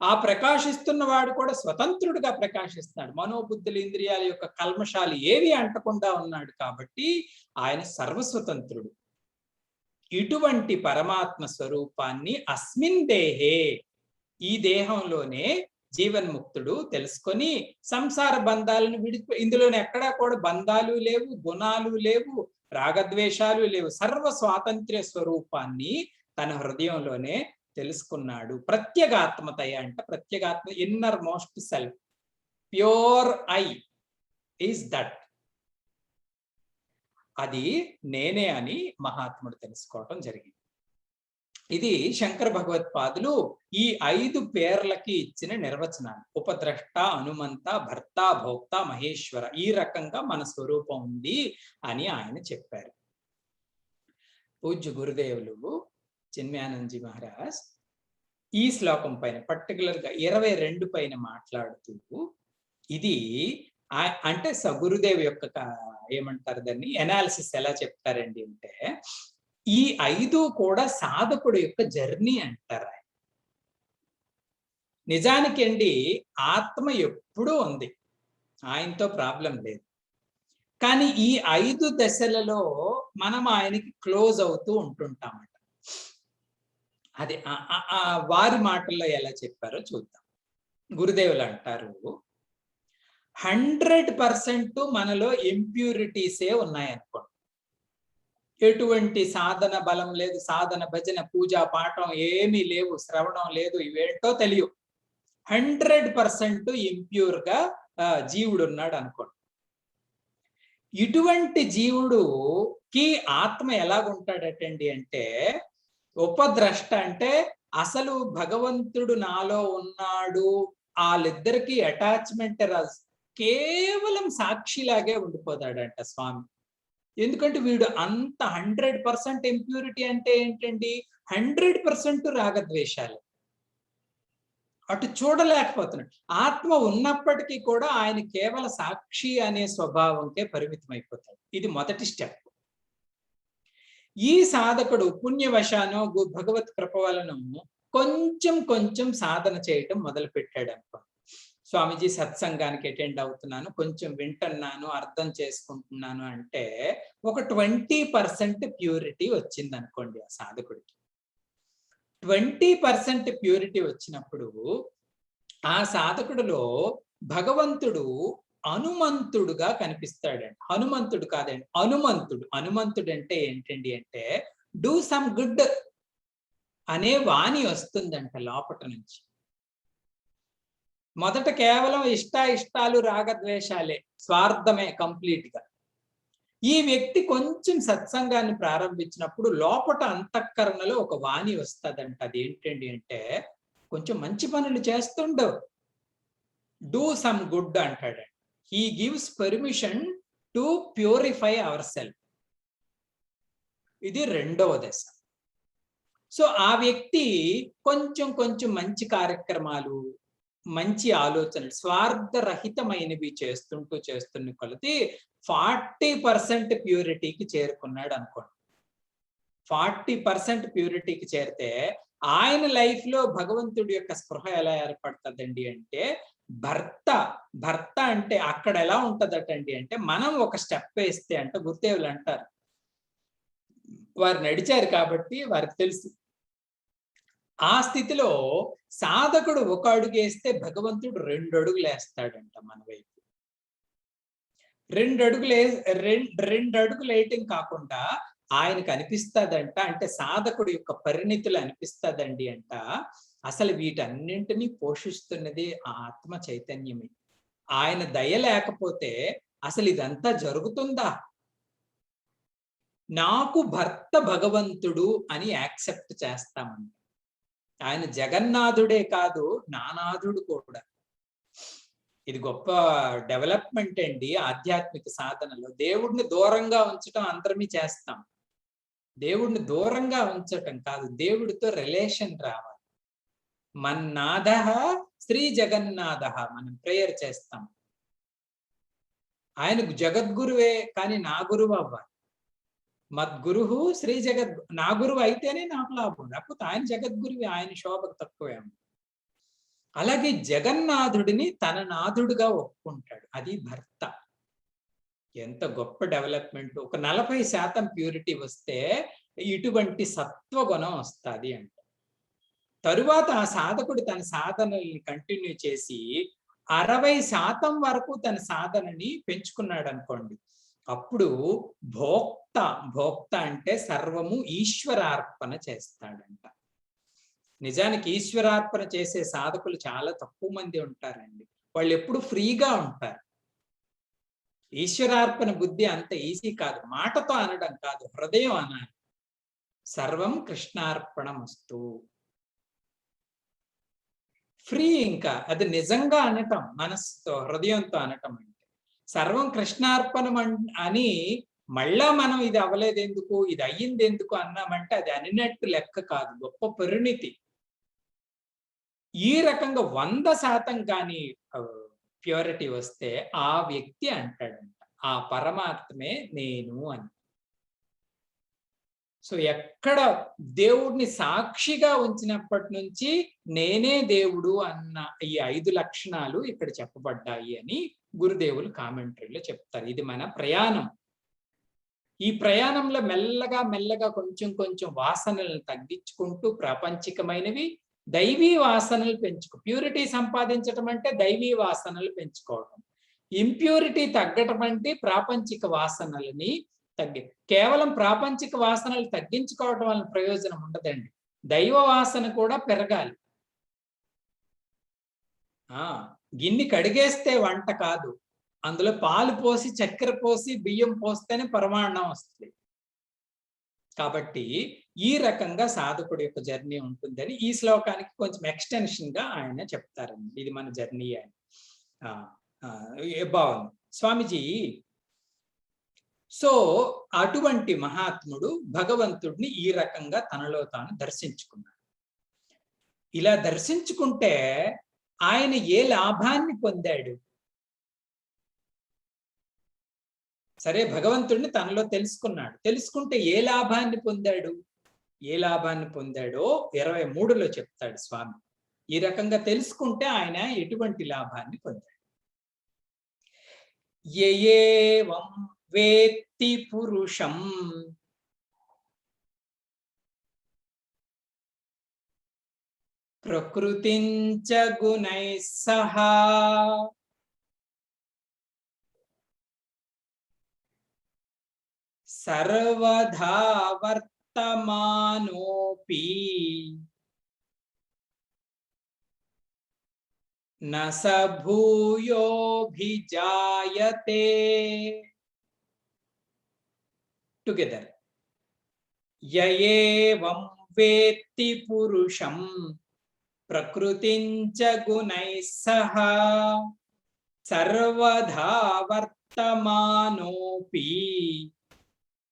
Speaker 1: ఆ ప్రకాశిస్తున్న వాడు కూడా స్వతంత్రుడిగా ప్రకాశిస్తున్నాడు. మనోబుద్ధులు, ఇంద్రియాల యొక్క కల్మషాలు ఏవి అంటకుండా ఉన్నాడు కాబట్టి ఆయన సర్వస్వతంత్రుడు. ఇటువంటి పరమాత్మ స్వరూపాన్ని అస్మిన్ దేహే, ఈ దేహంలోనే జీవన్ముక్తుడు తెలుసుకొని సంసార బంధాలను ఇందులోనే ఎక్కడా కూడా బంధాలు లేవు, గుణాలు లేవు, రాగద్వేషాలు లేవు. సర్వ స్వాతంత్ర్య స్వరూపాన్ని తన హృదయంలోనే తెలుసుకున్నాడు. ప్రత్యేగాత్మతయ అంటే ప్రత్యేగాత్మ, innermost self, pure I is that. అది నేనే అని మహాత్ముడు తెలుసుకోవటం జరిగింది. ఇది శంకర భగవత్పాదులు ఈ 5 పేర్లకి ఇచ్చిన నిర్వచనాలు. ఉపద్రష్ట, హనుమంత, భర్త, భోక్త, మహేశ్వర. ఈ రకంగా మన స్వరూపం ఉంది అని ఆయన చెప్పారు. పూజ్య గురుదేవులు చిన్మయానందజీ మహారాజ్ ఈ శ్లోకం పైన పర్టికులర్ గా 22 పైన మాట్లాడుతూ, ఇది అంటే గురుదేవ్ యొక్క ఏమంటారు దాన్ని ఎనాలిసిస్ ఎలా చెప్తారండి అంటే, ఈ 5 కూడా సాధకుడు యొక్క జర్నీ అంటారు. నిజానికి అండి ఆత్మ ఎప్పుడూ ఉంది, ఆయనతో ప్రాబ్లం లేదు. కానీ ఈ 5 దశలలో మనం ఆయనకి క్లోజ్ అవుతూ ఉంటుంటామట. అదే వారి మాటల్లో ఎలా చెప్పారో చూద్దాం. గురుదేవులు అంటారు, 100% మనలో ఇంప్యూరిటీసే ఉన్నాయనుకోండి. ఎటువంటి సాధన బలం లేదు, సాధన భజన పూజా పాఠం ఏమీ లేవు, శ్రవణం లేదు, ఇవేంటో తెలియవు. 100% ఇంప్యూర్ గా జీవుడు ఉన్నాడు అనుకోండి. ఇటువంటి జీవుడుకి ఆత్మ ఎలాగుంటాడటండి అంటే, ఉపద్రష్ట అంటే అసలు భగవంతుడు నాలో ఉన్నాడు, వాళ్ళిద్దరికి అటాచ్మెంట్ కేవలం సాక్షిలాగే ఉండిపోతాడంట స్వామి. ఎందుకంటే వీడు అంత 100% ఇంప్యూరిటీ అంటే ఏంటండి, 100% రాగద్వేషాలు. అటు చూడలేకపోతున్నాడు. ఆత్మ ఉన్నప్పటికీ కూడా ఆయన కేవల సాక్షి అనే స్వభావంకే పరిమితం అయిపోతాడు. ఇది మొదటి స్టెప్. ఈ సాధకుడు పుణ్యవశానో భగవత్ కృప వలన కొంచెం కొంచెం సాధన చేయటం మొదలు పెట్టాడు అనుకో. స్వామీజీ సత్సంగానికి అటెండ్ అవుతున్నాను, కొంచెం వింటున్నాను, అర్థం చేసుకుంటున్నాను అంటే ఒక 20% ప్యూరిటీ వచ్చింది అనుకోండి ఆ సాధకుడికి. 20% ప్యూరిటీ వచ్చినప్పుడు ఆ సాధకుడిలో భగవంతుడు హనుమంతుడుగా కనిపిస్తాడండి. హనుమంతుడు కాదండి, హనుమంతుడు. హనుమంతుడు అంటే ఏంటండి అంటే, డూ సమ్ గుడ్ అనే వాణి వస్తుందంట లోపట నుంచి. మొదట కేవలం ఇష్టాలు రాగద్వేషాలే, స్వార్థమే కంప్లీట్ గా. ఈ వ్యక్తి కొంచెం సత్సంగాన్ని ప్రారంభించినప్పుడు లోపట అంతఃకరణలో ఒక వాణి వస్తుందంట. అది ఏంటండి అంటే, కొంచెం మంచి పనులు చేస్తుండు, డూ సమ్ గుడ్ అంటాడు. He gives permission to purify our self. ఇది రెండవ దశ. సో ఆ వ్యక్తి కొంచెం కొంచెం మంచి కార్యక్రమాలు, మంచి ఆలోచనలు, స్వార్థరహితమైనవి చేస్తున్న కొలది 40% ప్యూరిటీకి చేరుకున్నాడు అనుకోండి. 40% ప్యూరిటీకి చేరితే ఆయన లైఫ్ లో భగవంతుడి యొక్క స్పృహ ఎలా ఏర్పడుతుందండి అంటే, భర్త అంటే అక్కడ ఎలా ఉంటదటండి అంటే, మనం ఒక స్టెప్ వేస్తే అంటే, గురుదేవులు అంటారు, వారు నడిచారు కాబట్టి వారికి తెలుసు. ఆ స్థితిలో సాధకుడు ఒక అడుగు వేస్తే భగవంతుడు 2 అడుగులు వేస్తాడంట మన వైపు. 2 అడుగులు వేయటం కాకుండా ఆయనకు అనిపిస్తుందంట, అంటే సాధకుడు యొక్క పరిణితులు అనిపిస్తుందండి అంట, అసలు వీటన్నింటినీ పోషిస్తున్నది ఆ ఆత్మ చైతన్యమే. ఆయన దయ లేకపోతే అసలు ఇదంతా జరుగుతుందా? నాకు భర్త భగవంతుడు అని యాక్సెప్ట్ చేస్తామంట. ఆయన జగన్నాథుడే కాదు, నానాథుడు కూడా. ఇది గొప్ప డెవలప్మెంట్ అండి ఆధ్యాత్మిక సాధనలో. దేవుడిని దూరంగా ఉంచటం అందరమీ చేస్తాం. దేవుడిని దూరంగా ఉంచటం కాదు, దేవుడితో రిలేషన్ రావాలి. మన్నాథ శ్రీ జగన్నాథ మనం ప్రేయర్ చేస్తాం. ఆయనకు జగద్గురువే, కానీ నా గురువు అవ్వాలి. మద్గురు శ్రీ నా గురువు అయితేనే నాకు లాభం, లేకపోతే ఆయన జగద్గురువే, ఆయన శోభకు తక్కువే. అలాగే జగన్నాథుడిని తన నాథుడుగా ఒప్పుకుంటాడు, అది భర్త. ఎంత గొప్ప డెవలప్మెంట్. ఒక 40% ప్యూరిటీ వస్తే ఇటువంటి సత్వగుణం వస్తుంది అంట. తరువాత ఆ సాధకుడు తన సాధనల్ని కంటిన్యూ చేసి 60% వరకు తన సాధనని పెంచుకున్నాడు అనుకోండి. అప్పుడు భోక్త అంటే సర్వము ఈశ్వరార్పణ చేస్తాడంట. నిజానికి ఈశ్వరార్పణ చేసే సాధకులు చాలా తక్కువ మంది ఉంటారండి. వాళ్ళు ఎప్పుడు ఫ్రీగా ఉంటారు. ఈశ్వరార్పణ బుద్ధి అంత ఈజీ కాదు. మాటతో అనడం కాదు, హృదయం అనాలి. సర్వం కృష్ణార్పణమస్తు. ఫ్రీ. ఇంకా అది నిజంగా అనటం, మనస్సుతో హృదయంతో అనటం. అంటే సర్వం కృష్ణార్పణం అని మళ్ళా మనం ఇది అవ్వలేదు ఎందుకు, ఇది అయ్యింది ఎందుకు అన్నామంటే అది అనినట్టు లెక్క కాదు, గొప్ప పరిణితి. ఈ రకంగా 100% కానీ ప్యూరిటీ వస్తే ఆ వ్యక్తి అంటాడంట ఆ పరమాత్మే నేను అని. సో ఎక్కడ దేవుడిని సాక్షిగా ఉంచినప్పటి నుంచి నేనే దేవుడు అన్న ఈ 5 లక్షణాలు ఇక్కడ చెప్పబడ్డాయి అని గురుదేవులు కామెంటరీలో చెప్తారు. ఇది మన ప్రయాణం. ఈ ప్రయాణంలో మెల్లగా మెల్లగా కొంచెం కొంచెం వాసనలను తగ్గించుకుంటూ ప్రాపంచికమైనవి దైవీ వాసనలు ప్యూరిటీ సంపాదించటం అంటే దైవీ వాసనలు పెంచుకోవటం. ఇంప్యూరిటీ తగ్గటం అంటే ప్రాపంచిక వాసనలని కేవలం ప్రాపంచిక వాసనలు తగ్గించుకోవటం వల్ల ప్రయోజనం ఉండదండి. దైవ వాసన కూడా పెరగాలి. గిన్నె కడిగేస్తే వంట కాదు, అందులో పాలు పోసి చక్కెర పోసి బియ్యం పోస్తేనే పరమాన్నం వస్తుంది. కాబట్టి ఈ రకంగా సాధకుడి యొక్క జర్నీ ఉంటుందని ఈ శ్లోకానికి కొంచెం ఎక్స్టెన్షన్ గా ఆయన చెప్తారండి. ఇది మన జర్నీ అని. బాగుంది స్వామిజీ. సో అటువంటి మహాత్ముడు భగవంతుడిని ఈ రకంగా తనలో తాను దర్శించుకున్నాడు. ఇలా దర్శించుకుంటే ఆయన ఏ లాభాన్ని పొందాడు? సరే, భగవంతుడిని తనలో తెలుసుకున్నాడు. తెలుసుకుంటే ఏ లాభాన్ని పొందాడు? ఏ లాభాన్ని పొందాడో 23లో చెప్తాడు స్వామి. ఈ రకంగా తెలుసుకుంటే ఆయన ఎటువంటి లాభాన్ని పొందాడు? ఏవం వేత్తి పురుషం ప్రకృతించ గుణైః సహా సర్వదా వర్తమానోపి న స భూయోభిజాయతే. టుగెదర్. యయేవం వేత్తి పురుషం ప్రకృతించ గుణైః సహ సర్వదా వర్తమానోపి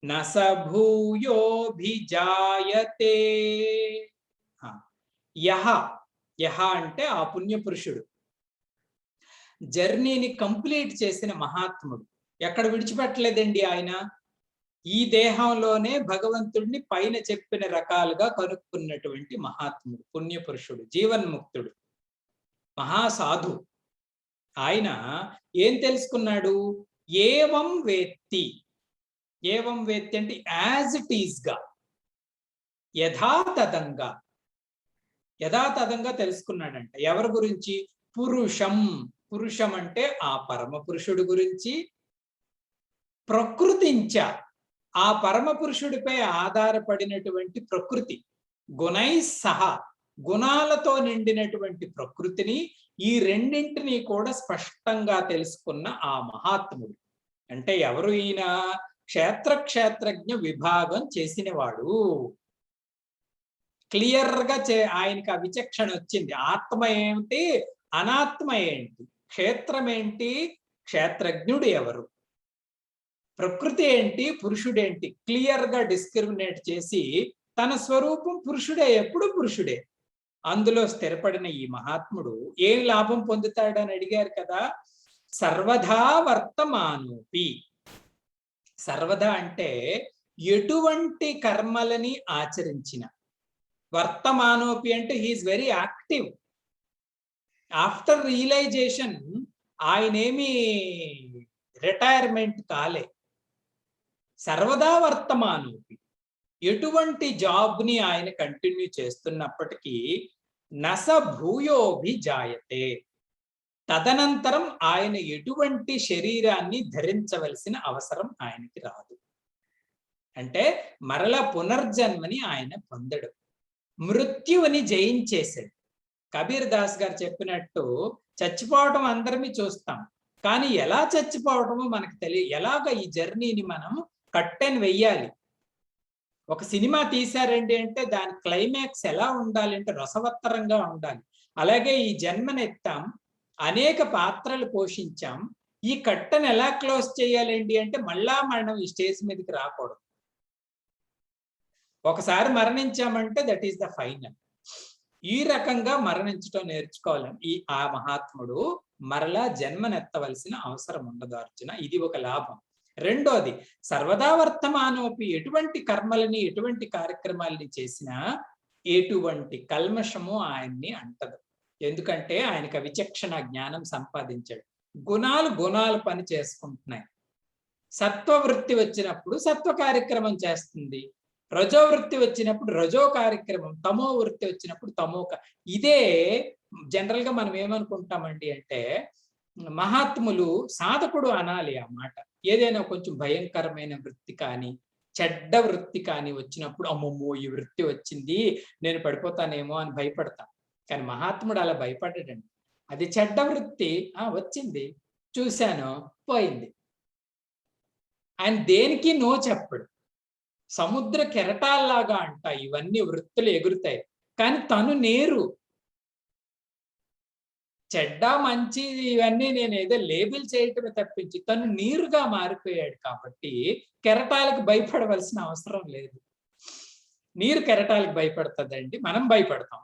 Speaker 1: న స భూయోభిజాయతే. యహ అంటే ఆ పుణ్యపురుషుడు, జర్నీని కంప్లీట్ చేసిన మహాత్ముడు. ఎక్కడ విడిచిపెట్టలేదండి ఆయన. ఈ దేహంలోనే భగవంతుడిని పైన చెప్పిన రకాలుగా కనుక్కున్నటువంటి మహాత్ముడు, పుణ్యపురుషుడు, జీవన్ముక్తుడు, మహాసాధు. ఆయన ఏం తెలుసుకున్నాడు? ఏవం వేత్తి. ఏవం వేత్తి అంటే యాజ్ ఇట్ ఈజ్ గా, యథాతథంగా తెలుసుకున్నాడంట. ఎవరి గురించి? పురుషం. పురుషం అంటే ఆ పరమ పురుషుడు గురించి. ప్రకృతించ, ఆ పరమ పురుషుడిపై ఆధారపడినటువంటి ప్రకృతి. గుణై సహా, గుణాలతో నిండినటువంటి ప్రకృతిని, ఈ రెండింటినీ కూడా స్పష్టంగా తెలుసుకున్న ఆ మహాత్ముడు. అంటే ఎవరు ఈయన? క్షేత్రజ్ఞ విభాగం చేసినవాడు. క్లియర్ గా ఆయనకి ఆ విచక్షణ వచ్చింది. ఆత్మ ఏమిటి, అనాత్మ ఏంటి, క్షేత్రం ఏంటి, క్షేత్రజ్ఞుడు ఎవరు, ప్రకృతి ఏంటి, పురుషుడేంటి, క్లియర్ గా డిస్క్రిమినేట్ చేసి తన స్వరూపం పురుషుడే, ఎప్పుడు పురుషుడే. అందులో స్థిరపడిన ఈ మహాత్ముడు ఏం లాభం పొందుతాడని అడిగారు కదా. సర్వదా వర్తమానోపి. సర్వదా అంటే ఎటువంటి కర్మలని ఆచరించిన. వర్తమానోపి అంటే he is very active. After realization ఆయనేమి రిటైర్మెంట్ కాలే. సర్వదా వర్తమానోపి, ఎటువంటి జాబ్ని ఆయన కంటిన్యూ చేస్తున్నప్పటికీ నస భూయోభిజాయతే, తదనంతరం ఆయన ఎటువంటి శరీరాన్ని ధరించవలసిన అవసరం ఆయనకి రాదు. అంటే మరల పునర్జన్మని ఆయన పొందడు, మృత్యువుని జయించేశాడు. కబీర్ దాస్ గారు చెప్పినట్టు చచ్చిపోవటం అందరినీ చూస్తాం, కానీ ఎలా చచ్చిపోవటమో మనకు తెలియదు. ఎలాగ ఈ జర్నీని మనం కట్టెన్ వెయ్యాలి. ఒక సినిమా తీశారండి అంటే దాని క్లైమాక్స్ ఎలా ఉండాలి అంటే రసవత్తరంగా ఉండాలి. అలాగే ఈ జన్మనెత్తాం, అనేక పాత్రలు పోషించాం, ఈ కట్టను ఎలా క్లోజ్ చేయాలండి అంటే మళ్ళా మనం ఈ స్టేజ్ మీదకి రాకూడదు. ఒకసారి మరణించామంటే దట్ ఈస్ ద ఫైనల్. ఈ రకంగా మరణించడం నేర్చుకోవాలని ఆ మహాత్ముడు మరలా జన్మనెత్తవలసిన అవసరం ఉండదు అర్జున. ఇది ఒక లాభం. రెండోది, సర్వదా వర్తమానోపి, ఎటువంటి కర్మలని ఎటువంటి కార్యక్రమాలని చేసినా ఎటువంటి కల్మషము ఆయన్ని అంటదు. ఎందుకంటే ఆయనకు విచక్షణ జ్ఞానం సంపాదించాడు. గుణాలు పని చేసుకుంటున్నాయి. సత్వవృత్తి వచ్చినప్పుడు సత్వ కార్యక్రమం చేస్తుంది, రజోవృత్తి వచ్చినప్పుడు రజో కార్యక్రమం, తమో వృత్తి వచ్చినప్పుడు ఇదే జనరల్ గా మనం ఏమనుకుంటామండి అంటే మహాత్ములు సాధకుడు అనాలి ఆ మాట. ఏదైనా కొంచెం భయంకరమైన వృత్తి కానీ చెడ్డ వృత్తి కానీ వచ్చినప్పుడు అమ్మమ్మో ఈ వృత్తి వచ్చింది నేను పడిపోతానేమో అని భయపడతాం. కానీ మహాత్ముడు అలా భయపడ్డాడండి. అది చెడ్డ వృత్తి, వచ్చింది, చూశాను, పోయింది. ఆయన దేనికి నో చెప్పడు. సముద్ర కెరటాల్లాగా అంట ఇవన్నీ వృత్తులు ఎగురుతాయి, కానీ తను నేరు. చెడ్డ మంచి ఇవన్నీ నేను ఏదో లేబుల్ చేయటమే తప్పించి తను నీరుగా మారిపోయాడు కాబట్టి కెరటాలకు భయపడవలసిన అవసరం లేదు. నీరు కెరటాలకు భయపడుతుందండి, మనం భయపడతాం.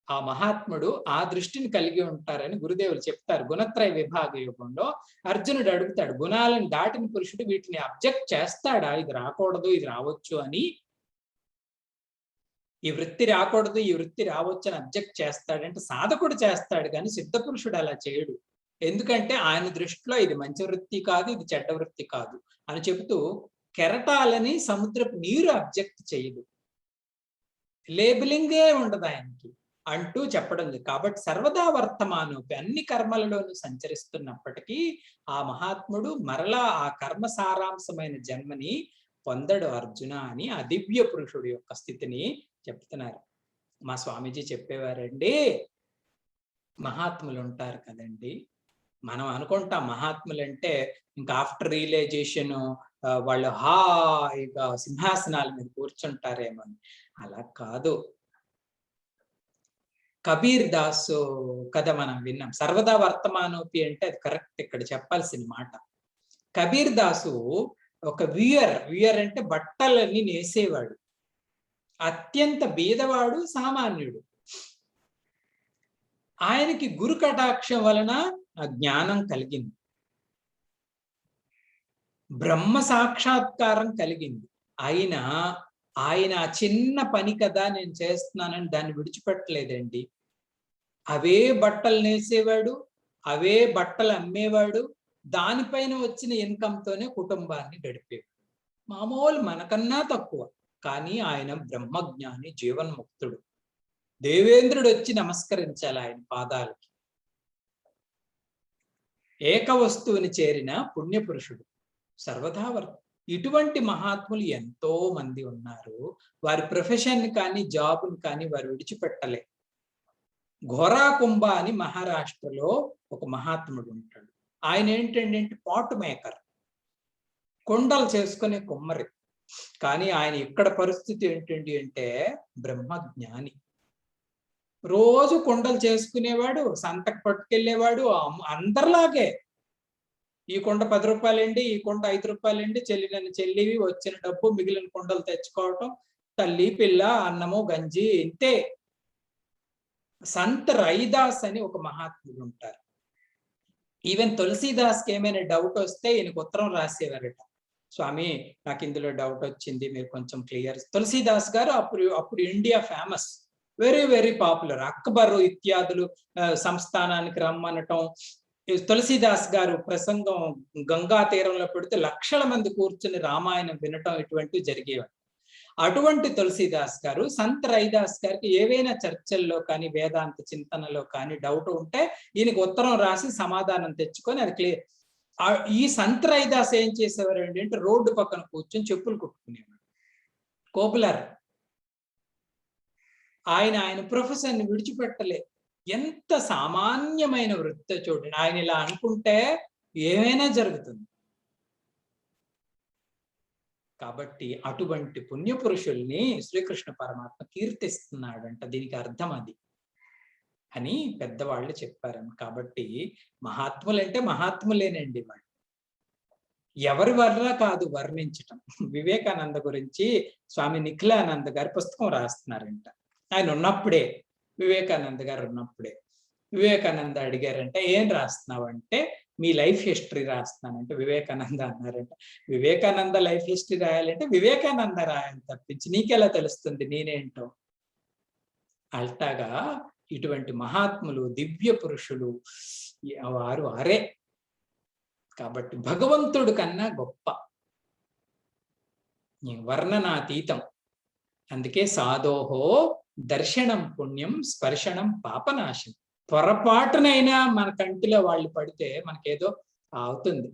Speaker 1: ఆ మహాత్ముడు ఆ దృష్టిని కలిగి ఉంటారని గురుదేవులు చెప్తారు. గుణత్రయ విభాగ యోగంలో అర్జునుడు అడుగుతాడు, గుణాలను దాటిన పురుషుడు వీటిని అబ్జెక్ట్ చేస్తాడా, ఇది రాకూడదు ఇది రావచ్చు అని? ఈ వృత్తి రాకూడదు ఈ వృత్తి రావచ్చు అని అబ్జెక్ట్ చేస్తాడంటే సాధకుడు చేస్తాడు, కానీ సిద్ధ పురుషుడు అలా చేయడు. ఎందుకంటే ఆయన దృష్టిలో ఇది మంచి వృత్తి కాదు, ఇది చెడ్డ వృత్తి కాదు అని చెబుతూ కెరటాలని సముద్రపు నీరు అబ్జెక్ట్ చేయదు, లేబులింగే ఉండదు ఆయనకి అంటూ చెప్పడం లేదు. కాబట్టి సర్వదా వర్తమానోపి, అన్ని కర్మలలోనూ సంచరిస్తున్నప్పటికీ ఆ మహాత్ముడు మరలా ఆ కర్మ సారాంశమైన జన్మని పొందడు అర్జున అని ఆ దివ్య పురుషుడు యొక్క స్థితిని చెప్తున్నారు. మా స్వామీజీ చెప్పేవారండి, మహాత్ములు ఉంటారు కదండి, మనం అనుకుంటాం మహాత్ములు అంటే ఇంకా ఆఫ్టర్ రియలైజేషన్ వాళ్ళు హాయిగా సింహాసనాల మీద కూర్చుంటారేమో. అలా కాదు. కబీర్ దాసు కథ మనం విన్నాం. సర్వదా వర్తమానోపి అంటే అది కరెక్ట్ ఇక్కడ చెప్పాల్సిన మాట. కబీర్ దాసు ఒక వ్యూయర్ అంటే బట్టలన్నీ నేసేవాడు. అత్యంత బీదవాడు, సామాన్యుడు. ఆయనకి గురు కటాక్షం వలన జ్ఞానం కలిగింది, బ్రహ్మ సాక్షాత్కారం కలిగింది. ఆయన చిన్న పని కదా నేను చేస్తున్నానని దాన్ని విడిచిపెట్టలేదండి. అవే బట్టలు నేసేవాడు, అవే బట్టలు అమ్మేవాడు, దానిపైన వచ్చిన ఇన్కమ్తోనే కుటుంబాన్ని గడిపేవాడు. మామూలు మనకన్నా తక్కువ, కానీ ఆయన బ్రహ్మజ్ఞాని, జీవన్ముక్తుడు. దేవేంద్రుడు వచ్చి నమస్కరించాలి ఆయన పాదాలకి. ఏక వస్తువుని చేరిన పుణ్యపురుషుడు సర్వదా ఇటువంటి మహాత్ములు ఎంతో మంది ఉన్నారు. వారి ప్రొఫెషన్ కానీ జాబ్ని కానీ వారు విడిచిపెట్టలే. ఘోరాకుంభ అని మహారాష్ట్రలో ఒక మహాత్ముడు ఉంటాడు. ఆయన ఏంటంటే పాట్ మేకర్, కొండలు చేసుకునే కుమ్మరి. కానీ ఆయన ఇక్కడ పరిస్థితి ఏంటండి అంటే బ్రహ్మజ్ఞాని. రోజు కొండలు చేసుకునేవాడు, సంతకు పట్టుకెళ్ళేవాడు, అందరిలాగే. ఈ కొండ 10 రూపాయలండి, ఈ కొండ 5 రూపాయలండి, చెల్లివి వచ్చిన డబ్బు మిగిలిన కొండలు తెచ్చుకోవటం, తల్లి పిల్ల అన్నము గంజి ఇంతే. సంత్ రైదాస్ అని ఒక మహాత్ముడు ఉంటారు. ఈవెన్ తులసీదాస్కి ఏమైనా డౌట్ వస్తే ఈయనకు ఉత్తరం రాసేవారట, స్వామి నాకు ఇందులో డౌట్ వచ్చింది మీరు కొంచెం క్లియర్. తులసీదాస్ గారు అప్పుడు India famous, very very popular. Akbar ఇత్యాదులు సంస్థానానికి రమ్మనటం, తులసీదాస్ గారు ప్రసంగం గంగా తీరంలో పెడితే లక్షల మంది కూర్చుని రామాయణం వినటం ఇటువంటివి జరిగేవి. అటువంటి తులసీదాస్ గారు సంత్ రైదాస్ గారికి ఏవైనా చర్చల్లో కానీ వేదాంత చింతనలో కానీ డౌట్ ఉంటే ఈయనకి ఉత్తరం రాసి సమాధానం తెచ్చుకొని అది క్లియర్. ఈ సంత్ రైదాస్ ఏం చేసేవారు అంటే రోడ్డు పక్కన కూర్చొని చెప్పులు కుట్టుకునేవాడు, కోపులర్. ఆయన ప్రొఫెషన్ విడిచిపెట్టలే. ఎంత సామాన్యమైన వృత్తి చూడండి. ఆయన ఇలా అనుకుంటే ఏమైనా జరుగుతుంది. కాబట్టి అటువంటి పుణ్యపురుషుల్ని శ్రీకృష్ణ పరమాత్మ కీర్తిస్తున్నాడంట. దీనికి అర్థం అది అని పెద్దవాళ్ళు చెప్పారు. కాబట్టి మహాత్ములంటే మహాత్ములేనండి వాళ్ళు. ఎవరి వల్ల కాదు వర్ణించటం. వివేకానంద గురించి స్వామి నిఖిలానంద గారి పుస్తకం రాస్తున్నారంట. ఆయన ఉన్నప్పుడే, వివేకానంద గారు ఉన్నప్పుడే వివేకానంద అడిగారంటే ఏం రాస్తున్నావు అంటే మీ లైఫ్ హిస్టరీ రాస్తున్నానంటే వివేకానంద అన్నారంట. వివేకానంద లైఫ్ హిస్టరీ రాయాలంటే వివేకానంద రాయాలి తప్పించి నీకెలా తెలుస్తుంది నేనేంటో. అల్టాగా ఇటువంటి మహాత్ములు దివ్య పురుషులు వారు అరే. కాబట్టి భగవంతుడు కన్నా గొప్ప, వర్ణనాతీతం. అందుకే సాధోహో దర్శనం పుణ్యం స్పర్శనం పాపనాశం. పొరపాటునైనా మన కంటిలో వాళ్ళు పడితే మనకేదో అవుతుంది.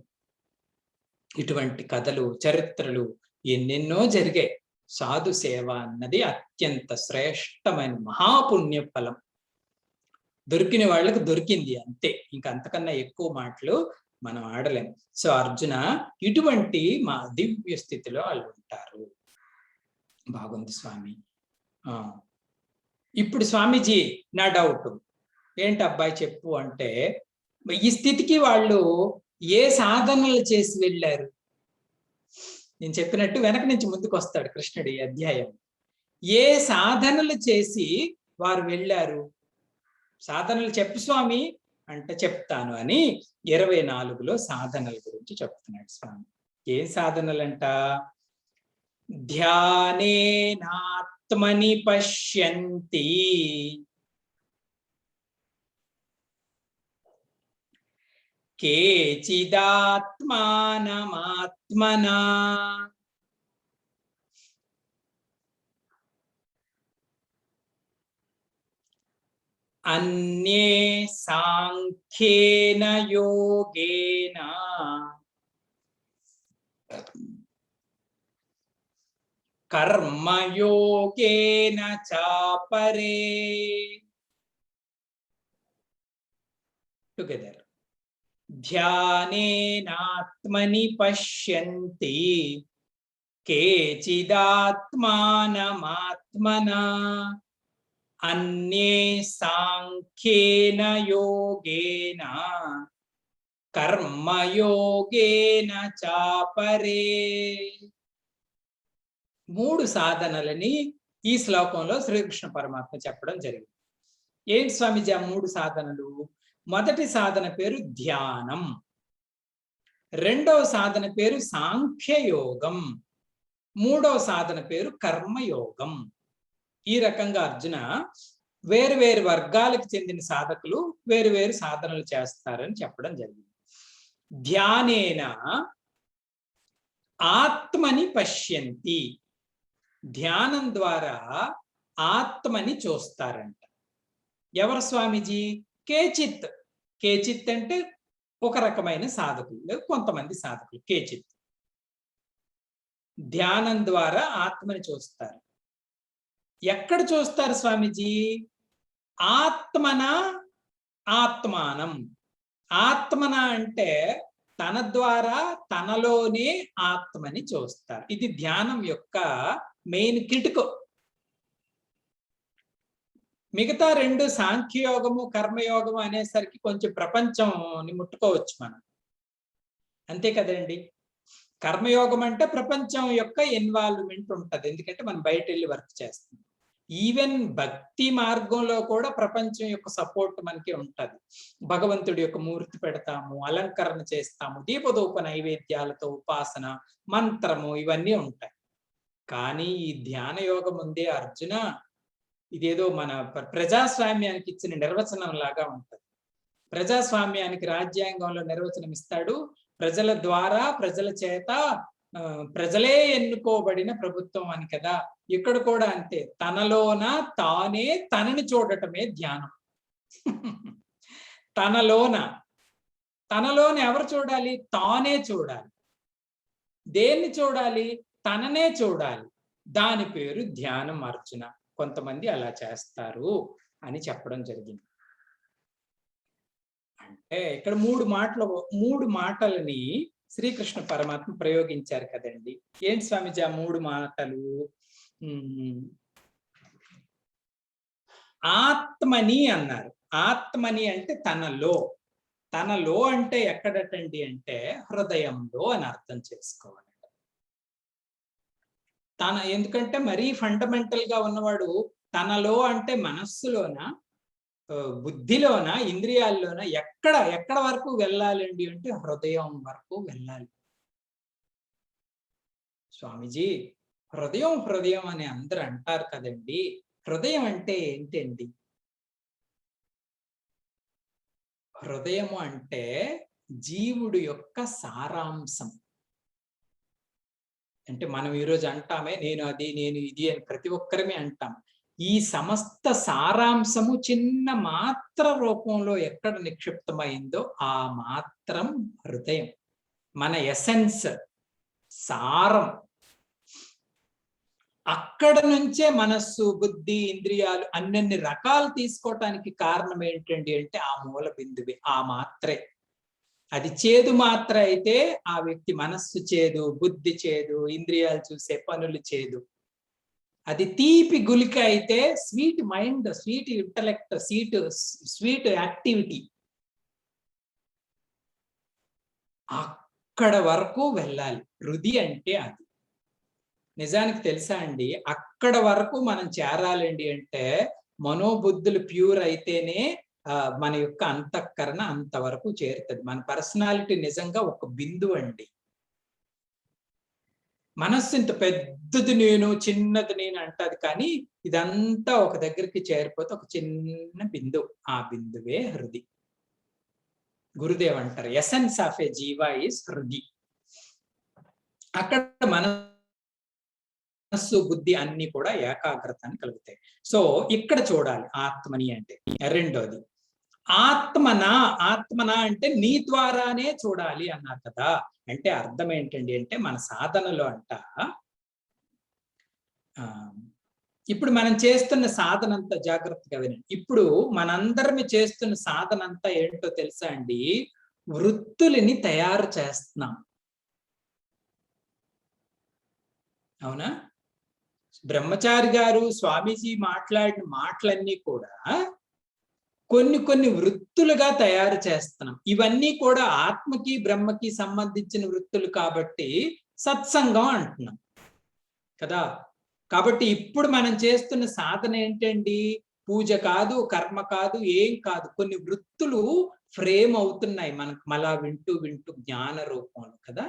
Speaker 1: ఇటువంటి కథలు చరిత్రలు ఎన్నెన్నో జరిగాయి. సాధు సేవ అన్నది అత్యంత శ్రేష్టమైన మహాపుణ్య ఫలం. దొరికిన వాళ్ళకి దొరికింది అంతే, ఇంకా అంతకన్నా ఎక్కువ మాటలు మనం ఆడలేం. సో అర్జున ఇటువంటి మా దివ్య స్థితిలో వాళ్ళు ఉంటారు. బాగుంది స్వామి. ఇప్పుడు స్వామీజీ నా డౌట్ ఏంటి అబ్బాయి చెప్పు అంటే, ఈ స్థితికి వాళ్ళు ఏ సాధనలు చేసి వెళ్ళారు? నేను చెప్పినట్టు వెనక నుంచి ముందుకు వస్తాడు కృష్ణుడు ఈ అధ్యాయం. ఏ సాధనలు చేసి వారు వెళ్ళారు? సాధనలు చెప్పు స్వామి అంటే చెప్తాను అని 24లో సాధనల గురించి చెప్తున్నాడు స్వామి. ఏ సాధనలంట? ధ్యానేనాత్మని పశ్యంతి కేచిదాత్మానమాత్మనా అన్యే సాంఖ్యేన యోగేన కర్మయోగేన చాపరే. టుగెదర్. ధ్యానేనాత్మని పశ్యంతి కేచిదాత్మానమాత్మనా అన్యే సాంఖ్యేన యోగేన కర్మయోగేన చాపరే. 3 సాధనలని ఈ శ్లోకంలో శ్రీకృష్ణ పరమాత్మ చెప్పడం జరిగింది. ఏంటి స్వామిజీ ఆ 3 సాధనలు? మొదటి సాధన పేరు ధ్యానం, రెండవ సాధన పేరు సాంఖ్యయోగం, మూడవ సాధన పేరు కర్మయోగం. ఈ రకంగా అర్జున వేరు వర్గాలకు చెందిన సాధకులు వేరు సాధనలు చేస్తారని చెప్పడం జరిగింది. ధ్యానేన ఆత్మని పశ్యంతి. ధ్యానం ద్వారా ఆత్మని చూస్తారంట. ఎవరు స్వామీజీ? కేచిత్. కేచిత్ అంటే ఒక రకమైన సాధకులు, కొంతమంది సాధకులు. కేచిత్ ధ్యానం ద్వారా ఆత్మని చూస్తారు. ఎక్కడ చూస్తారు స్వామీజీ? ఆత్మన ఆత్మానం. ఆత్మన అంటే తన ద్వారా తనలోనే ఆత్మని చూస్తారు. ఇది ధ్యానం యొక్క మెయిన్ కిటుకు. మిగతా 2 సాంఖ్యయోగము కర్మయోగము అనేసరికి కొంచెం ప్రపంచంని ముట్టుకోవచ్చు మనం, అంతే కదండి. కర్మయోగం అంటే ప్రపంచం యొక్క ఇన్వాల్వ్మెంట్ ఉంటుంది, ఎందుకంటే మనం బయట వెళ్ళి వర్క్ చేస్తాం. ఈవెన్ భక్తి మార్గంలో కూడా ప్రపంచం యొక్క సపోర్ట్ మనకి ఉంటుంది. భగవంతుడి యొక్క మూర్తి పెడతాము, అలంకరణ చేస్తాము, దీపదూప నైవేద్యాలతో ఉపాసన, మంత్రము ఇవన్నీ ఉంటాయి. కానీ ఈ ధ్యాన యోగం ఉందే అర్జున, ఇదేదో మన ప్రజాస్వామ్యానికి ఇచ్చిన నిర్వచనం లాగా ఉంటుంది. ప్రజాస్వామ్యానికి రాజ్యాంగంలో నిర్వచనం ఇస్తాడు, ప్రజల ద్వారా ప్రజల చేత ప్రజలే ఎన్నుకోబడిన ప్రభుత్వం అని కదా. ఇక్కడ కూడా అంతే, తనలోన తానే తనని చూడటమే ధ్యానం. తనలోన ఎవరు చూడాలి? తానే చూడాలి. దేన్ని చూడాలి? తననే చూడాలి. దాని పేరు ధ్యానం అర్జున. కొంతమంది అలా చేస్తారు అని చెప్పడం జరిగింది. అంటే ఇక్కడ 3 మాటలని శ్రీకృష్ణ పరమాత్మ ప్రయోగించారు కదండి. ఏంటి స్వామిజీ ఆ 3 మాటలు? ఆత్మని అన్నారు. ఆత్మని అంటే తనలో. తనలో అంటే ఎక్కడటండి అంటే హృదయంలో అని అర్థం చేసుకోవాలి. ఎందుకంటే మరీ ఫండమెంటల్ గా ఉన్నవాడు తనలో అంటే మనస్సులోన, బుద్ధిలోన, ఇంద్రియాల్లోన ఎక్కడ వరకు వెళ్ళాలండి అంటే హృదయం వరకు వెళ్ళాలి. స్వామీజీ హృదయం అని అందరూ అంటారు కదండి, హృదయం అంటే ఏంటండి? హృదయము అంటే జీవుడు యొక్క సారాంశం. అంటే మనం ఈరోజు అంటామే నేను అది, నేను ఇది అని ప్రతి ఒక్కరమే అంటాం. ఈ సమస్త సారాంశము చిన్న మాత్ర రూపంలో ఎక్కడ నిక్షిప్తమైందో ఆ మాత్రం హృదయం. మన ఎసెన్స్, సారం. అక్కడ నుంచే మనస్సు, బుద్ధి, ఇంద్రియాలు అన్ని రకాలు తీసుకోవటానికి కారణం ఏంటండి అంటే ఆ మూల బిందువే, ఆ మాత్రే. అది చేదు మాత్ర అయితే ఆ వ్యక్తి మనస్సు చేదు, బుద్ధి చేదు, ఇంద్రియాలు చూసే పనులు చేదు. అది తీపి గులిక అయితే sweet mind, sweet intellect, sweet activity. అక్కడ వరకు వెళ్ళాలి. హృది అంటే అది. నిజానికి తెలుసా అండి, అక్కడ వరకు మనం చేరాలండి అంటే మనోబుద్ధులు ప్యూర్ అయితేనే మన యొక్క అంతఃకరణ అంతవరకు చేరుతుంది. మన పర్సనాలిటీ నిజంగా ఒక బిందువు అండి. మనస్సు ఇంత పెద్దది నేను, చిన్నది నేను అంటది, కానీ ఇదంతా ఒక దగ్గరికి చేరిపోతే ఒక చిన్న బిందువు. ఆ బిందువే హృది. గురుదేవ్ అంటారు ఎసెన్స్ ఆఫ్ ఏ జీవ ఈస్ హృది. అక్కడ మనస్సు, బుద్ధి అన్ని కూడా ఏకాగ్రతని కలుగుతాయి. సో ఇక్కడ చూడాలి ఆత్మని అంటే. రెండోది ఆత్మన అంటే నీ ద్వారానే చూడాలి అన్నారు కదా. అంటే అర్థం ఏంటండి అంటే మన సాధనలో ఇప్పుడు మనం చేస్తున్న సాధన అంతా జాగ్రత్తగా వినండి. ఇప్పుడు మనందరం చేస్తున్న సాధన అంతా ఏంటో తెలుసా అండి? వృత్తులని తయారు చేస్తున్నాం. అవునా? బ్రహ్మచారి గారు, స్వామీజీ మాట్లాడిన మాటలన్నీ కూడా కొన్ని వృత్తులుగా తయారు చేస్తున్నాం. ఇవన్నీ కూడా ఆత్మకి, బ్రహ్మకి సంబంధించిన వృత్తులు కాబట్టి సత్సంగం అంటున్నాం కదా. కాబట్టి ఇప్పుడు మనం చేస్తున్న సాధన ఏంటండి? పూజ కాదు, కర్మ కాదు, ఏం కాదు. కొన్ని వృత్తులు ఫ్రేమ్ అవుతున్నాయి మనకు మళ్ళా వింటూ జ్ఞాన రూపంలో కదా.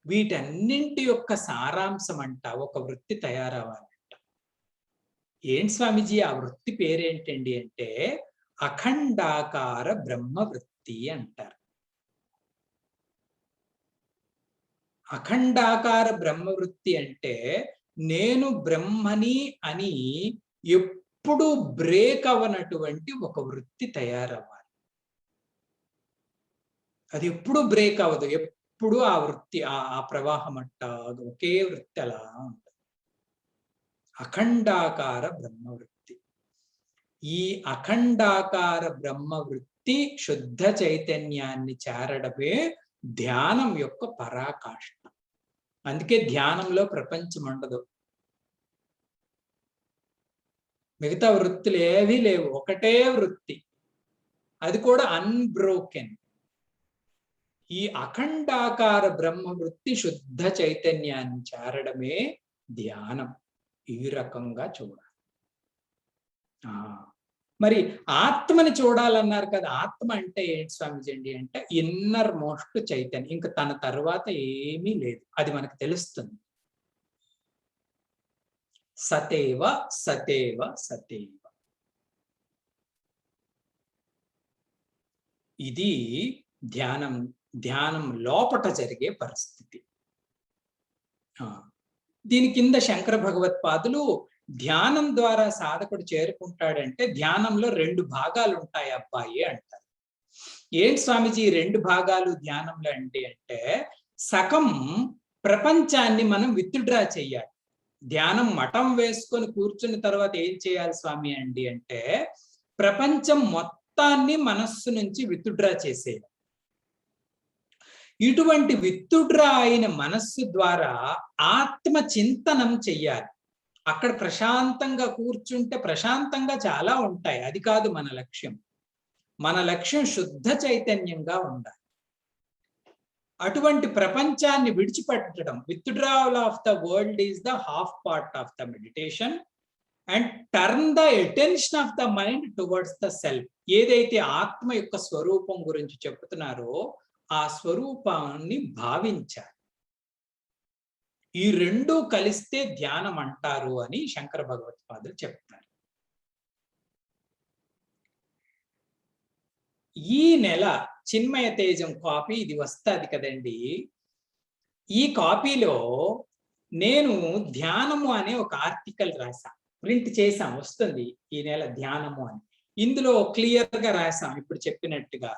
Speaker 1: వీటన్నింటి యొక్క సారాంశం ఒక వృత్తి తయారవ్వాలంట. ఏంటి స్వామీజీ ఆ వృత్తి పేరేంటండి అంటే అఖండాకార బ్రహ్మవృత్తి అంటారు. అఖండాకార బ్రహ్మవృత్తి అంటే నేను బ్రహ్మని అని ఎప్పుడు బ్రేక్ అవనటువంటి ఒక వృత్తి తయారవ్వాలి. అది ఎప్పుడు బ్రేక్ అవ్వదు. ఎప్పుడు ఆ వృత్తి, ఆ ప్రవాహం ఒకే వృత్తి అలా ఉంటుంది. అఖండాకార బ్రహ్మవృత్తి. ఈ అఖండాకార బ్రహ్మవృత్తి శుద్ధ చైతన్యాన్ని చేరడమే ధ్యానం యొక్క పరాకాష్ఠ. అందుకే ధ్యానంలో ప్రపంచం ఉండదు. మిగతా వృత్తులు ఏవీ లేవు, ఒకటే వృత్తి, అది కూడా అన్బ్రోకెన్. ఈ అఖండాకార బ్రహ్మవృత్తి శుద్ధ చైతన్యాన్ని చేరడమే ధ్యానం. ఈ రకంగా చూడాలి. మరి ఆత్మని చూడాలన్నారు కదా. ఆత్మ అంటే ఏంటి స్వామిజీ అండి అంటే ఇన్నర్ మోస్ట్ చైతన్యం. ఇంకా తన తర్వాత ఏమీ లేదు, అది మనకు తెలుస్తుంది. సతేవ సతేవ సతేవ. ఇది ధ్యానం లోపట జరిగే పరిస్థితి. దీని కింద శంకర భగవత్పాదులు ధ్యానం ద్వారా సాధకుడు చేరుకుంటాడంటే ధ్యానంలో 2 భాగాలు ఉంటాయి అబ్బాయి అంటారు. ఏంటి స్వామిజీ 2 భాగాలు ధ్యానంలో అంటే సగం ప్రపంచాన్ని మనం విత్డ్రా చెయ్యాలి. ధ్యానం మఠం వేసుకొని కూర్చున్న తర్వాత ఏం చేయాలి స్వామి అండి అంటే ప్రపంచం మొత్తాన్ని మనస్సు నుంచి విత్డ్రా చేసేయాలి. ఇటువంటి విత్తుడ్రా అయిన మనస్సు ద్వారా ఆత్మ చింతనం చెయ్యాలి. అక్కడ ప్రశాంతంగా కూర్చుంటే ప్రశాంతంగా చాలా ఉంటాయి. అది కాదు మన లక్ష్యం. మన లక్ష్యం శుద్ధ చైతన్యంగా ఉండాలి. అటువంటి ప్రపంచాన్ని విడిచిపెట్టడం, withdrawal of the world is the half part of the meditation and turn the attention of the mind towards the self. ఏదైతే ఆత్మ యొక్క స్వరూపం గురించి చెప్తున్నారో ఆ స్వరూపాన్ని భావించాలి. ఈ రెండు కలిస్తే ధ్యానం అంటారు అని శంకర భగవత్పాదులు చెప్తారు. ఈ నెల చిన్మయ తేజం కాపీ ఇది వస్తుంది కదండి. ఈ కాపీలో నేను ధ్యానము అనే ఒక ఆర్టికల్ రాసా, ప్రింట్ చేసాం, వస్తుంది ఈ నెల ధ్యానము అని. ఇందులో క్లియర్ గా రాసాం ఇప్పుడు చెప్పినట్టుగా.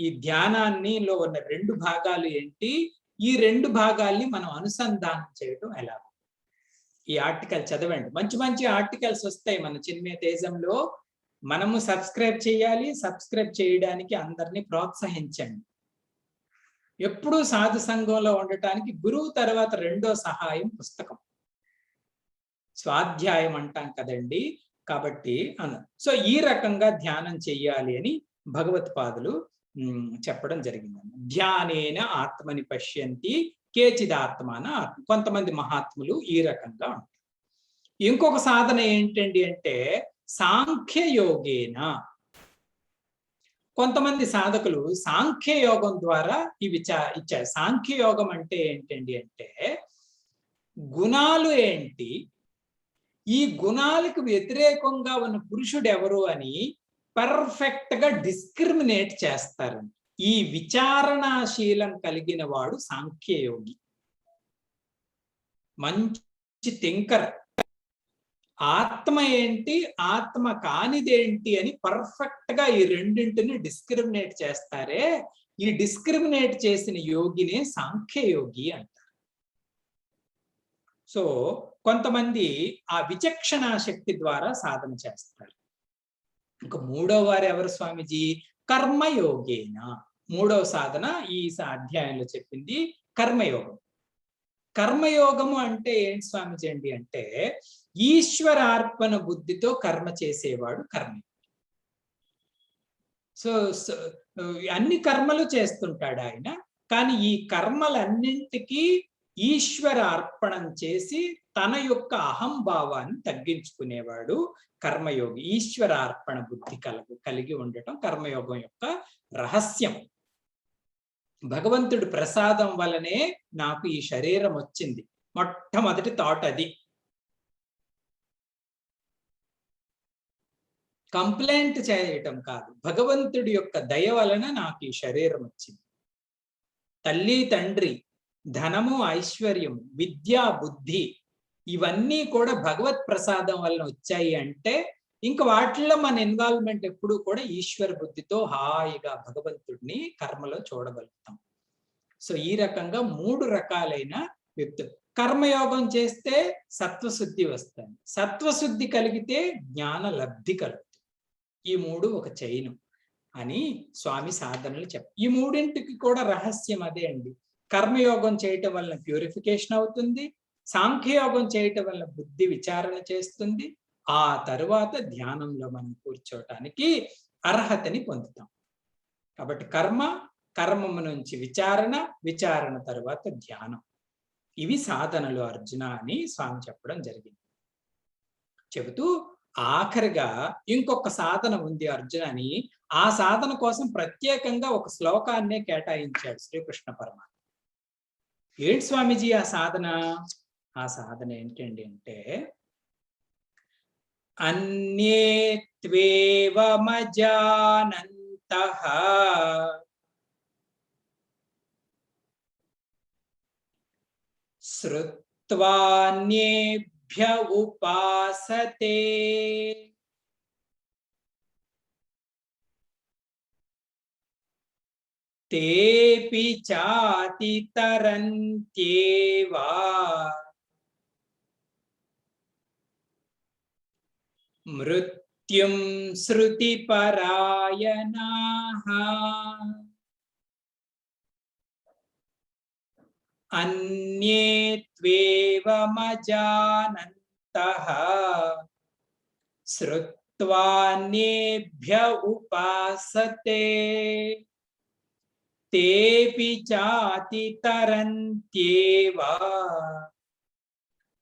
Speaker 1: ఈ ధ్యానాన్నిలో ఉన్న రెండు భాగాలు ఏంటి, ఈ రెండు భాగాల్ని మనం అనుసంధానం చేయడం ఎలా. ఈ ఆర్టికల్ చదవండి, మంచి మంచి ఆర్టికల్స్ వస్తాయి మన చిన్మయ తేజంలో. మనము సబ్స్క్రైబ్ చేయాలి. సబ్స్క్రైబ్ చేయడానికి అందరినీ ప్రోత్సహించండి. ఎప్పుడూ సాధు సంఘంలో ఉండటానికి గురువు తర్వాత రెండో సహాయం పుస్తకం, స్వాధ్యాయం అంటాం కదండి. కాబట్టి సో ఈ రకంగా ధ్యానం చెయ్యాలి అని భగవత్పాదులు చెప్పడం జరిగింది. ధ్యానేన ఆత్మని పశ్యంతి కేచిదాత్మాన. కొంతమంది మహాత్ములు ఈ రకంగా ఉంటారు. ఇంకొక సాధన ఏంటండి అంటే సాంఖ్యయోగేన. కొంతమంది సాధకులు సాంఖ్యయోగం ద్వారా ఇవి ఇచ్చారు. సాంఖ్యయోగం అంటే ఏంటండి అంటే గుణాలు ఏంటి, ఈ గుణాలకు వ్యతిరేకంగా ఉన్న పురుషుడు ఎవరు అని పర్ఫెక్ట్ గా డిస్క్రిమినేట్ చేస్తారు. ఈ విచారణాశీలం కలిగిన వాడు సాంఖ్యయోగి, మంచి థింకర్. ఆత్మ ఏంటి, ఆత్మ కానిదేంటి అని పర్ఫెక్ట్ గా ఈ రెండింటిని డిస్క్రిమినేట్ చేస్తారే, ఈ డిస్క్రిమినేట్ చేసిన యోగినే సాంఖ్యయోగి అంటారు. సో కొంతమంది ఆ విచక్షణా శక్తి ద్వారా సాధన చేస్తారు. ఇంకా మూడో వారు ఎవరు స్వామిజీ? కర్మయోగేన. మూడవ సాధన ఈ అధ్యాయంలో చెప్పింది కర్మయోగం. కర్మయోగము అంటే ఏంటి స్వామిజీ అండి అంటే ఈశ్వరార్పణ బుద్ధితో కర్మ చేసేవాడు కర్మ. సో అన్ని కర్మలు చేస్తుంటాడు ఆయన, కానీ ఈ కర్మలన్నింటికీ ఈశ్వర అర్పణం చేసి తన యొక్క అహంభావాన్ని తగ్గించుకునేవాడు కర్మయోగి. ఈశ్వర అర్పణ బుద్ధి కలిగి ఉండటం కర్మయోగం యొక్క రహస్యం. భగవంతుడి ప్రసాదం వలనే నాకు ఈ శరీరం వచ్చింది, మొట్టమొదటి థాట్ అది. కంప్లైంట్ చేయటం కాదు, భగవంతుడి యొక్క దయ వలన నాకు ఈ శరీరం వచ్చింది. తల్లి తండ్రి, ధనము ఐశ్వర్యము, విద్య బుద్ధి ఇవన్నీ కూడా భగవత్ ప్రసాదం వలన వచ్చాయి అంటే ఇంకా వాటిల్లో మన ఇన్వాల్వ్మెంట్ ఎప్పుడూ కూడా ఈశ్వర బుద్ధితో హాయిగా భగవంతుడిని కర్మలో చూడగలుగుతాం. సో ఈ రకంగా మూడు రకాలైన వ్యక్తులు. కర్మయోగం చేస్తే సత్వశుద్ధి వస్తుంది, సత్వశుద్ధి కలిగితే జ్ఞాన లబ్ధి కలుగుతుంది. ఈ మూడు ఒక చైను అని స్వామి సాధనలు ఈ మూడింటికి కూడా రహస్యం అదే అండి. కర్మయోగం చేయటం వలన ప్యూరిఫికేషన్ అవుతుంది, సాంఖ్యయోగం చేయటం వలన బుద్ధి విచారణ చేస్తుంది, ఆ తరువాత ధ్యానంలో మనం కూర్చోటానికి అర్హతని పొందుతాం. కాబట్టి కర్మము నుంచి విచారణ, విచారణ తరువాత ధ్యానం. ఇవి సాధనలు అర్జున అని స్వామి చెప్పడం జరిగింది. చెబుతూ ఆఖరిగా ఇంకొక సాధన ఉంది అర్జున అని, ఆ సాధన కోసం ప్రత్యేకంగా ఒక శ్లోకాన్నే కేటాయించాడు శ్రీకృష్ణ పరమాత్మ. ఏంటి స్వామీజీ ఆ సాధన? ఆ సాధన ఏంటండి అంటే అన్యే త్వేవమజానంతః శ్రుత్వాన్యేభ్య ఉపాసతే తేపి చాతి తరంత్యేవా మృత్యుం శృతి పరాయణాః. అన్యే త్వేవమజానంతః శ్రుత్వాన్యేభ్య ఉపాసతే తేపి చాతితరంత్యేవ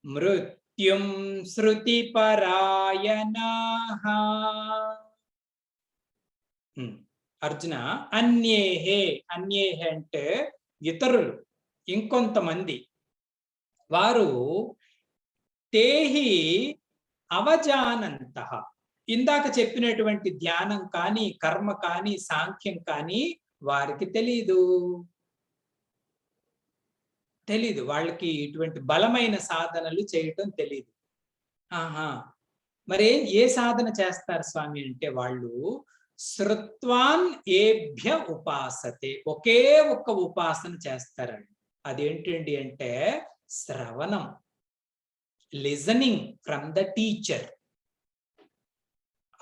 Speaker 1: మృత్యుం శృతిపరాయణాః. అర్జున, అన్యేహే, అన్యేహే అంటే ఇతరులు, ఇంకొంతమంది, వారు తేహి అవజానంతః, ఇందాక చెప్పినటువంటి ధ్యానం కానీ కర్మ కానీ సాంఖ్యం కానీ వారికి తెలీదు. వాళ్ళకి ఇటువంటి బలమైన సాధనలు చేయటం తెలీదు. మరి ఏ సాధన చేస్తారు స్వామి అంటే, వాళ్ళు శ్రుత్వాన్ ఏభ్య ఉపాసతే, ఒకే ఒక్క ఉపాసన చేస్తారండి. అదేంటండి అంటే శ్రవణం, లిజనింగ్ ఫ్రమ్ ద టీచర్.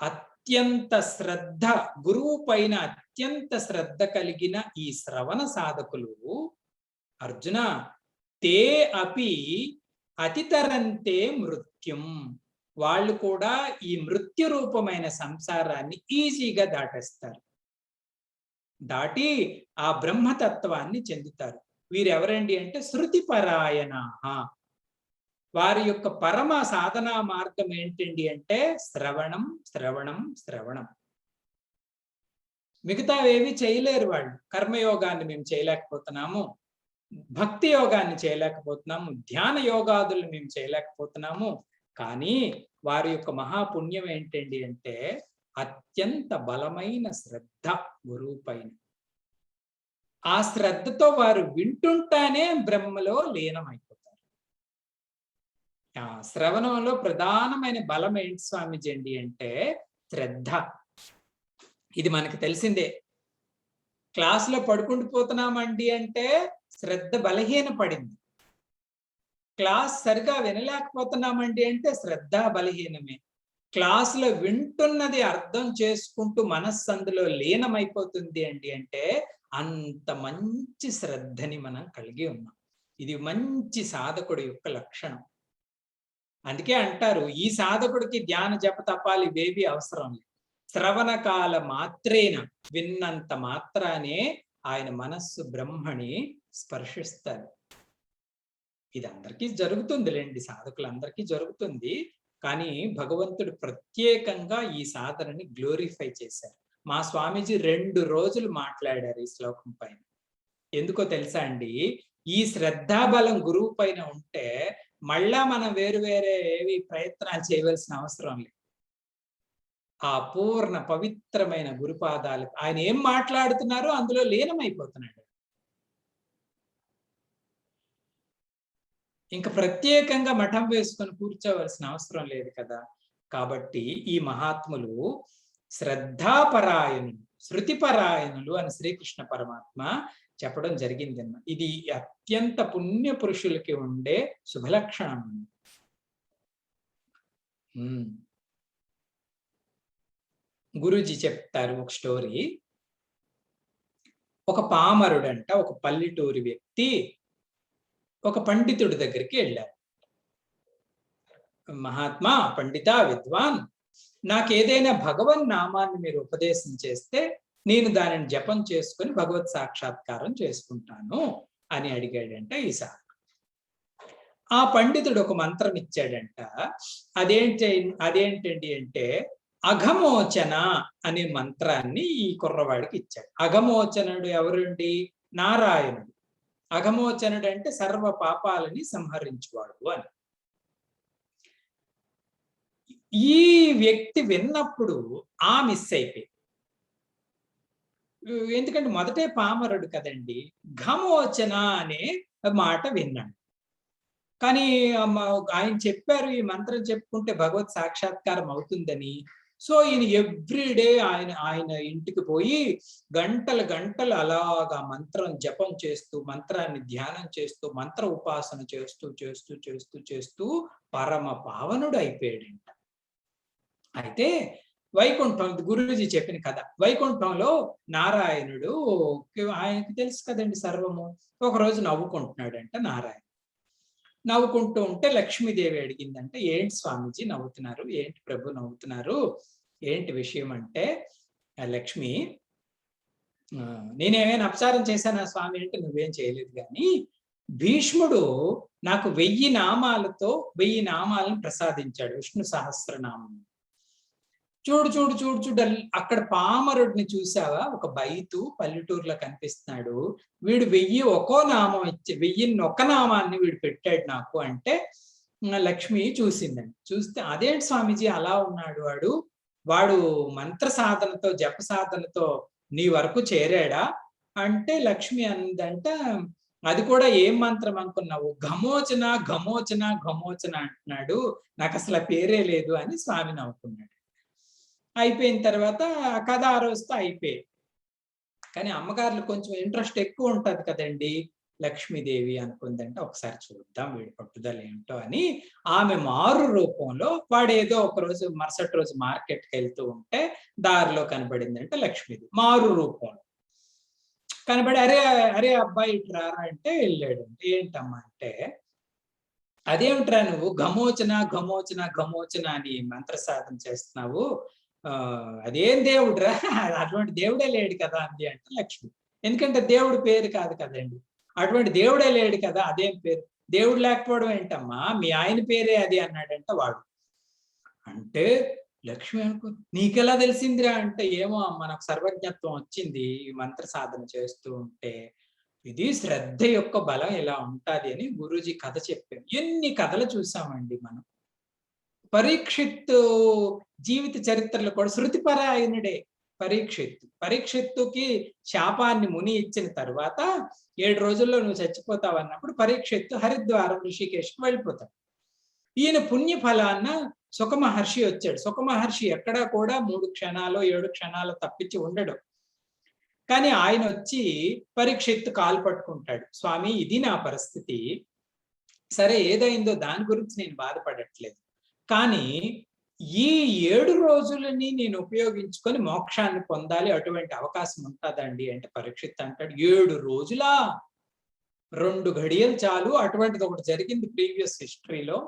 Speaker 1: అత్యంత శ్రద్ధ, గురువు పైన అత్యంత శ్రద్ధ కలిగిన ఈ శ్రవణ సాధకులు అర్జున, తే అపి అతితరంతే మృత్యుం, వాళ్ళు కూడా ఈ మృత్యు రూపమైన సంసారాన్ని ఈజీగా దాటేస్తారు, దాటి ఆ బ్రహ్మతత్వాన్ని చెందుతారు. వీరెవరండి అంటే శృతిపరాయణాః. వారి యొక్క పరమ సాధనా మార్గం ఏంటండి అంటే శ్రవణం, శ్రవణం, శ్రవణం. మిగతావేవి చేయలేరు వాళ్ళు. కర్మయోగాన్ని మేము చేయలేకపోతున్నాము, భక్తి యోగాన్ని చేయలేకపోతున్నాము, ధ్యాన యోగాదులు మేము చేయలేకపోతున్నాము. కానీ వారి యొక్క మహాపుణ్యం ఏంటండి అంటే అత్యంత బలమైన శ్రద్ధ గురువు పైన. ఆ శ్రద్ధతో వారు వింటుంటానే బ్రహ్మలో లీనమైపోతారు. శ్రవణంలో ప్రధానమైన బలం ఏంటి స్వామిజీ అండి అంటే శ్రద్ధ. ఇది మనకు తెలిసిందే. క్లాసులో పడుకుండిపోతున్నామండి అంటే శ్రద్ధ బలహీన పడింది. క్లాస్ సరిగా వినలేకపోతున్నామండి అంటే శ్రద్ధ బలహీనమే. క్లాసులో వింటున్నది అర్థం చేసుకుంటూ మనస్సు అందులో లీనమైపోతుంది అండి అంటే అంత మంచి శ్రద్ధని మనం కలిగి ఉన్నాం. ఇది మంచి సాధకుడి యొక్క లక్షణం. అందుకే అంటారు, ఈ సాధకుడికి ధ్యాన జప తపాలు ఇవేవి అవసరం లేదు. శ్రవణ కాల మాత్రేన, విన్నంత మాత్రానే ఆయన మనస్సు బ్రహ్మని స్పర్శిస్తారు. ఇది అందరికీ జరుగుతుందిలేండి, సాధకులందరికీ జరుగుతుంది. కానీ భగవంతుడు ప్రత్యేకంగా ఈ సాధనని గ్లోరిఫై చేశారు. మా స్వామీజీ 2 రోజులు మాట్లాడారు ఈ శ్లోకం పైన. ఎందుకో తెలుసా అండి, ఈ శ్రద్ధాబలం గురువు పైన ఉంటే మళ్ళా మనం వేరు వేరే ఏవి ప్రయత్నాలు చేయవలసిన అవసరం లేదు. ఆ పూర్ణ పవిత్రమైన గురుపాదాలు ఆయన ఏం మాట్లాడుతున్నారో అందులో లీనమైపోతున్నాడు. ఇంకా ప్రత్యేకంగా మఠం వేసుకొని కూర్చోవలసిన అవసరం లేదు కదా. కాబట్టి ఈ మహాత్ములు శ్రద్ధాపరాయణులు, శృతిపరాయణులు అని శ్రీకృష్ణ పరమాత్మ చెప్పడం జరిగింది. ఇది అత్యంత పుణ్య పురుషులకి ఉండే శుభలక్షణం. గురూజీ చెప్తారు ఒక స్టోరీ. ఒక పామరుడంట, ఒక పల్లెటూరి వ్యక్తి ఒక పండితుడి దగ్గరికి వెళ్ళారు. మహాత్మా, పండిత, విద్వాన్, నాకేదైనా భగవన్ నామాన్ని మీరు ఉపదేశం చేస్తే నేను దానిని జపం చేసుకుని భగవత్ సాక్షాత్కారం చేసుకుంటాను అని అడిగాడంట ఈ సాధకుడు. ఆ పండితుడు ఒక మంత్రం ఇచ్చాడంట. అదేంటండి అంటే అఘమోచన అనే మంత్రాన్ని ఈ కుర్రవాడికి ఇచ్చాడు. అఘమోచనుడు ఎవరండి? నారాయణుడు. అఘమోచనుడు అంటే సర్వ పాపాలని సంహరించువాడు అని. ఈ వ్యక్తి విన్నప్పుడు మిస్ అయిపోయి, ఎందుకంటే మొదటే పామరుడు కదండి, ఘమోచన అనే మాట విన్నాడు. కానీ ఆయన చెప్పారు ఈ మంత్రం చెప్పుకుంటే భగవత్ సాక్షాత్కారం అవుతుందని. సో ఈయన ఎవ్రీడే ఆయన ఇంటికి పోయి గంటలు గంటలు అలాగా మంత్రం జపం చేస్తూ, మంత్రాన్ని ధ్యానం చేస్తూ, మంత్ర ఉపాసన చేస్తూ చేస్తూ చేస్తూ చేస్తూ పరమ పావనుడు అయిపోయాడంట. అయితే వైకుంఠం, గురుజీ చెప్పిన కథ. వైకుంఠంలో నారాయణుడు, ఆయనకి తెలుసు కదండి సర్వము. ఒకరోజు నవ్వుకుంటున్నాడంట నారాయణ. నవ్వుకుంటూ ఉంటే లక్ష్మీదేవి అడిగిందంటే, ఏంటి స్వామీజీ నవ్వుతున్నారు, ఏంటి ప్రభు నవ్వుతున్నారు, ఏంటి విషయం అంటే, లక్ష్మి నేనేమైనా అపచారం చేశానా స్వామి అంటే, నువ్వేం చేయలేదు కానీ భీష్ముడు నాకు 1000 నామాలతో 1000 నామాలను ప్రసాదించాడు, విష్ణు సహస్రనామం. చూడు చూడు చూడు చూడు, అక్కడ పామరుడిని చూసావా, ఒక బైతు పల్లెటూరులో కనిపిస్తున్నాడు, వీడు 1000 ఒక్కో నామం ఇచ్చి 1001 నామాన్ని వీడు పెట్టాడు నాకు అంటే, లక్ష్మి చూసిందండి. చూస్తే అదేంటి స్వామీజీ అలా ఉన్నాడు వాడు మంత్ర సాధనతో జప సాధనతో నీ వరకు చేరాడా అంటే, లక్ష్మి అందంట, అది కూడా ఏం మంత్రం అనుకున్నావు, ఘమోచన ఘమోచన ఘమోచన అంటున్నాడు, నాకు అసలు ఆ పేరే లేదు అని స్వామి నవ్వుకున్నాడు. అయిపోయిన తర్వాత ఆ కథ ఆ రోజుతో అయిపోయాయి. కానీ అమ్మగారులు కొంచెం ఇంట్రెస్ట్ ఎక్కువ ఉంటది కదండి. లక్ష్మీదేవి అనుకుందంటే, ఒకసారి చూద్దాం వీడి పట్టుదల ఏంటో అని ఆమె మారు రూపంలో, వాడేదో ఒక రోజు మరుసటి రోజు మార్కెట్కి వెళ్తూ ఉంటే దారిలో కనబడిందంటే లక్ష్మీదేవి మారు రూపంలో కనబడి, అరే అరే అబ్బాయి ఇటు రారా అంటే వెళ్ళాడు. ఏంటమ్మా అంటే, అదేమిట్రా నువ్వు ఘమోచన ఘమోచన ఘమోచన అని మంత్ర సాధన చేస్తున్నావు, అదేం దేవుడురా, అటువంటి దేవుడే లేడు కదా అంది అంటే లక్ష్మి. ఎందుకంటే దేవుడి పేరు కాదు కదండి, అటువంటి దేవుడే లేడు కదా, అదేం పేరు, దేవుడు లేకపోవడం ఏంటమ్మా, మీ ఆయన పేరే అది అన్నాడంట వాడు. అంటే లక్ష్మి అనుకో, నీకెలా తెలిసిందిరా అంటే, ఏమో మనకు సర్వజ్ఞత్వం వచ్చింది ఈ మంత్ర సాధన చేస్తూ ఉంటే, ఇది శ్రద్ధ యొక్క బలం ఇలా ఉంటది అని గురూజీ కథ చెప్పారు. ఎన్ని కథలు చూసామండి మనం. పరీక్షిత్తు జీవిత చరిత్రలో కూడా శృతిపరాయణుడే పరీక్షిత్తుకి శాపాన్ని ముని ఇచ్చిన తర్వాత 7 రోజుల్లో నువ్వు చచ్చిపోతావు అన్నప్పుడు పరీక్షిత్తు హరిద్వారం ఋషికేశ్కి వెళ్ళిపోతాడు. ఈయన పుణ్య ఫలాన్న సుఖ మహర్షి వచ్చాడు. సుఖ మహర్షి ఎక్కడా కూడా 3 క్షణాలు 7 క్షణాలు తప్పించి ఉండడు. కానీ ఆయన వచ్చి పరీక్షిత్తు కాలు పట్టుకుంటాడు, స్వామి ఇది నా పరిస్థితి, సరే ఏదైందో దాని గురించి నేను బాధపడట్లేదు, కానీ ఈ 7 రోజులని నేను ఉపయోగించుకొని మోక్షాన్ని పొందాలి, అటువంటి అవకాశం ఉంటుందండి అంటే పరీక్షిత్ అంటాడు, 7 రోజులా, 2 గడియలు చాలు, అటువంటిది ఒకటి జరిగింది ప్రీవియస్ హిస్టరీలో,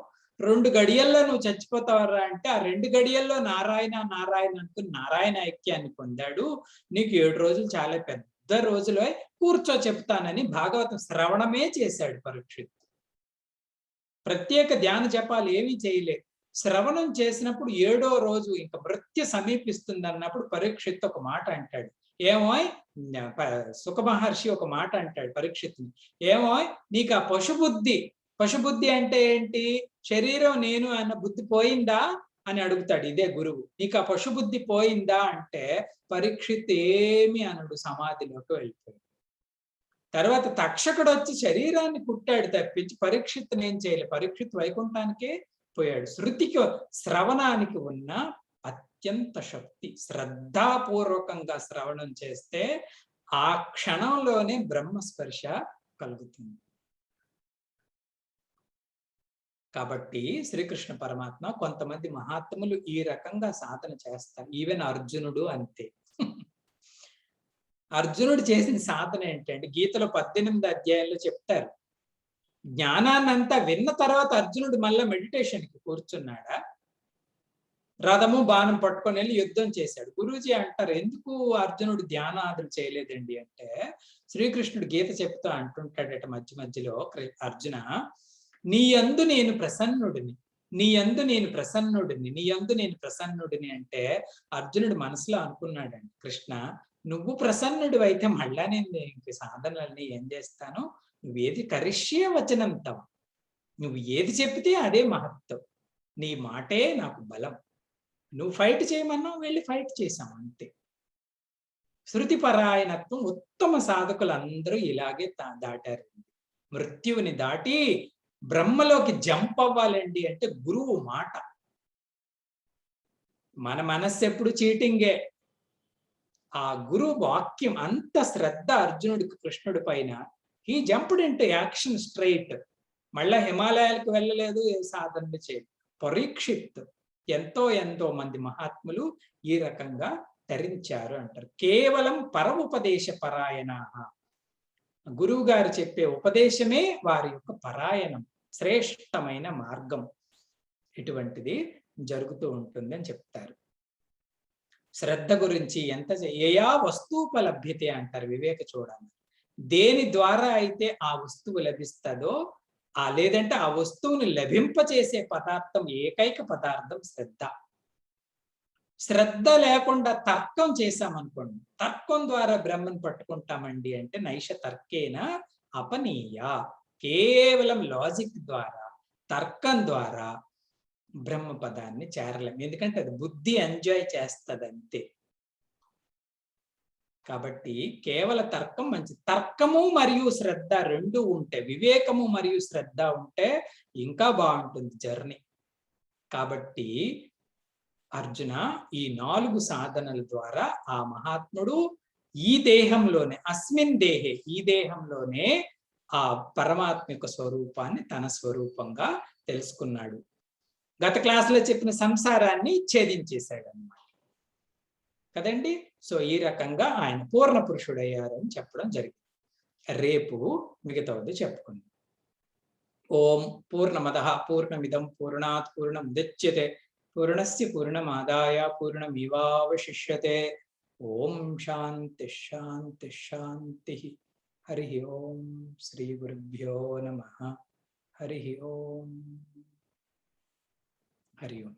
Speaker 1: 2 గడియల్లో నువ్వు చచ్చిపోతావరా అంటే, ఆ 2 గడియల్లో నారాయణ నారాయణ అనుకుని నారాయణ ఐక్యాన్ని పొందాడు, నీకు 7 రోజులు చాలా పెద్ద రోజులో కూర్చో చెప్తానని భాగవతం శ్రవణమే చేశాడు పరీక్షిత్. ప్రత్యేక ధ్యాన జపాలు ఏమీ చేయలేదు. శ్రవణం చేసినప్పుడు 7వ రోజు ఇంకా మృత్యు సమీపిస్తుంది అన్నప్పుడు పరీక్షిత్ ఒక మాట అంటాడు, ఏమో సుఖ మహర్షి ఒక మాట అంటాడు పరీక్షిత్ని, ఏమో నీకు ఆ పశుబుద్ధి అంటే ఏంటి, శరీరం నేను అన్న బుద్ధి పోయిందా అని అడుగుతాడు ఇదే గురువు. నీకు ఆ పశుబుద్ధి పోయిందా అంటే పరీక్షిత్ ఏమి అనడు, సమాధిలోకి వెళ్ళిపోయాడు. తర్వాత తక్షకుడు వచ్చి శరీరాన్ని కుట్టాడు తప్పించి పరీక్షిత్ ఏం చేయలేదు. పరీక్షిత్ వైకుంఠానికే పోయాడు. శృతికి శ్రవణానికి ఉన్న అత్యంత శక్తి, శ్రద్ధాపూర్వకంగా శ్రవణం చేస్తే ఆ క్షణంలోనే బ్రహ్మస్పర్శ కలుగుతుంది. కాబట్టి శ్రీకృష్ణ పరమాత్మ కొంతమంది మహాత్ములు ఈ రకంగా సాధన చేస్తారు. ఈవెన్ అర్జునుడు అంతే. అర్జునుడు చేసిన సాధన ఏంటంటే గీతలో 18 అధ్యాయంలో చెప్తారు. జ్ఞానాన్నంతా విన్న తర్వాత అర్జునుడు మళ్ళీ మెడిటేషన్కి కూర్చున్నాడా, రథము బాణం పట్టుకొని వెళ్ళి యుద్ధం చేశాడు. గురూజీ అంటారు, ఎందుకు అర్జునుడు ధ్యానాదులు చేయలేదండి అంటే, శ్రీకృష్ణుడు గీత చెప్తూ అంటుంటాడట మధ్య మధ్యలో, అర్జున నీ యందు నేను ప్రసన్నుడిని, నీ యందు నేను ప్రసన్నుడిని, నీ యందు నేను ప్రసన్నుడిని అంటే అర్జునుడు మనసులో అనుకున్నాడండి, కృష్ణ నువ్వు ప్రసన్నుడు అయితే మళ్ళా నేను ఇంక సాధనలన్నీ ఏం చేస్తాను, నువ్వేది కరిష్యే వచనం తవ, నువ్వు ఏది చెప్తే అదే మహత్వం, నీ మాటే నాకు బలం, నువ్వు ఫైట్ చేయమన్నావు వెళ్ళి ఫైట్ చేశాం అంతే. శృతి పరాయణత్వం ఉత్తమ సాధకులందరూ ఇలాగే దాటారు. మృత్యువుని దాటి బ్రహ్మలోకి జంప్ అవ్వాలండి అంటే గురువు మాట. మన మనస్సు ఎప్పుడు చీటింగే. ఆ గురువు వాక్యం అంత శ్రద్ధ అర్జునుడికి కృష్ణుడి పైన, he jumped into action straight. మళ్ళా హిమాలయాలకు వెళ్ళలేదు, ఏ సాధన చేయలేదు. పరీక్షిత్ ఎంతో ఎంతో మంది మహాత్ములు ఈ రకంగా తరించారు అంటారు. కేవలం పరముపదేశ పరాయణ, గురువు గారు చెప్పే ఉపదేశమే వారి యొక్క పరాయణం, శ్రేష్టమైన మార్గం. ఇటువంటిది జరుగుతూ ఉంటుంది అని చెప్తారు. శ్రద్ధ గురించి ఏయా వస్తువుపలభ్యతే అంటారు వివేక చూడాలి. దేని ద్వారా అయితే ఆ వస్తువు లభిస్తుందో, లేదంటే ఆ వస్తువుని లభింపచేసే పదార్థం, ఏకైక పదార్థం శ్రద్ధ. శ్రద్ధ లేకుండా తర్కం చేశామనుకోండి, తర్కం ద్వారా బ్రహ్మను పట్టుకుంటామండి అంటే నైష తర్కేన అపనీయ. కేవలం లాజిక్ ద్వారా, తర్కం ద్వారా బ్రహ్మ పదాన్ని చేరలేం. ఎందుకంటే అది బుద్ధి ఎంజాయ్ చేస్తుంది అంతే. కాబట్టి కేవల తర్కం మంచిది. తర్కము మరియు శ్రద్ధ రెండు ఉంటే, వివేకము మరియు శ్రద్ధ ఉంటే ఇంకా బాగుంటుంది జర్నీ. కాబట్టి అర్జున, ఈ 4 సాధనల ద్వారా ఆ మహాత్ముడు ఈ దేహంలోనే, అస్మిన్ దేహే, ఈ దేహంలోనే ఆ పరమాత్మిక స్వరూపాన్ని తన స్వరూపంగా తెలుసుకున్నాడు. గత క్లాసులో చెప్పిన సంసారాన్ని ఛేదించేశాడు అన్నమాట కదండి. సో ఈ రకంగా ఆయన పూర్ణ పురుషుడయ్యారని చెప్పడం జరిగింది. రేపు మిగతాది చెప్పుకుందాం. ఓం పూర్ణమదః పూర్ణమిదం పూర్ణాత్ పూర్ణముదచ్యతే పూర్ణస్య పూర్ణమాదాయ పూర్ణమేవావశిష్యతే. ఓం శాంతి శాంతి శాంతి. హరి ఓం. శ్రీ గురుభ్యో నమః. హరి ఓం. హరి ఓం.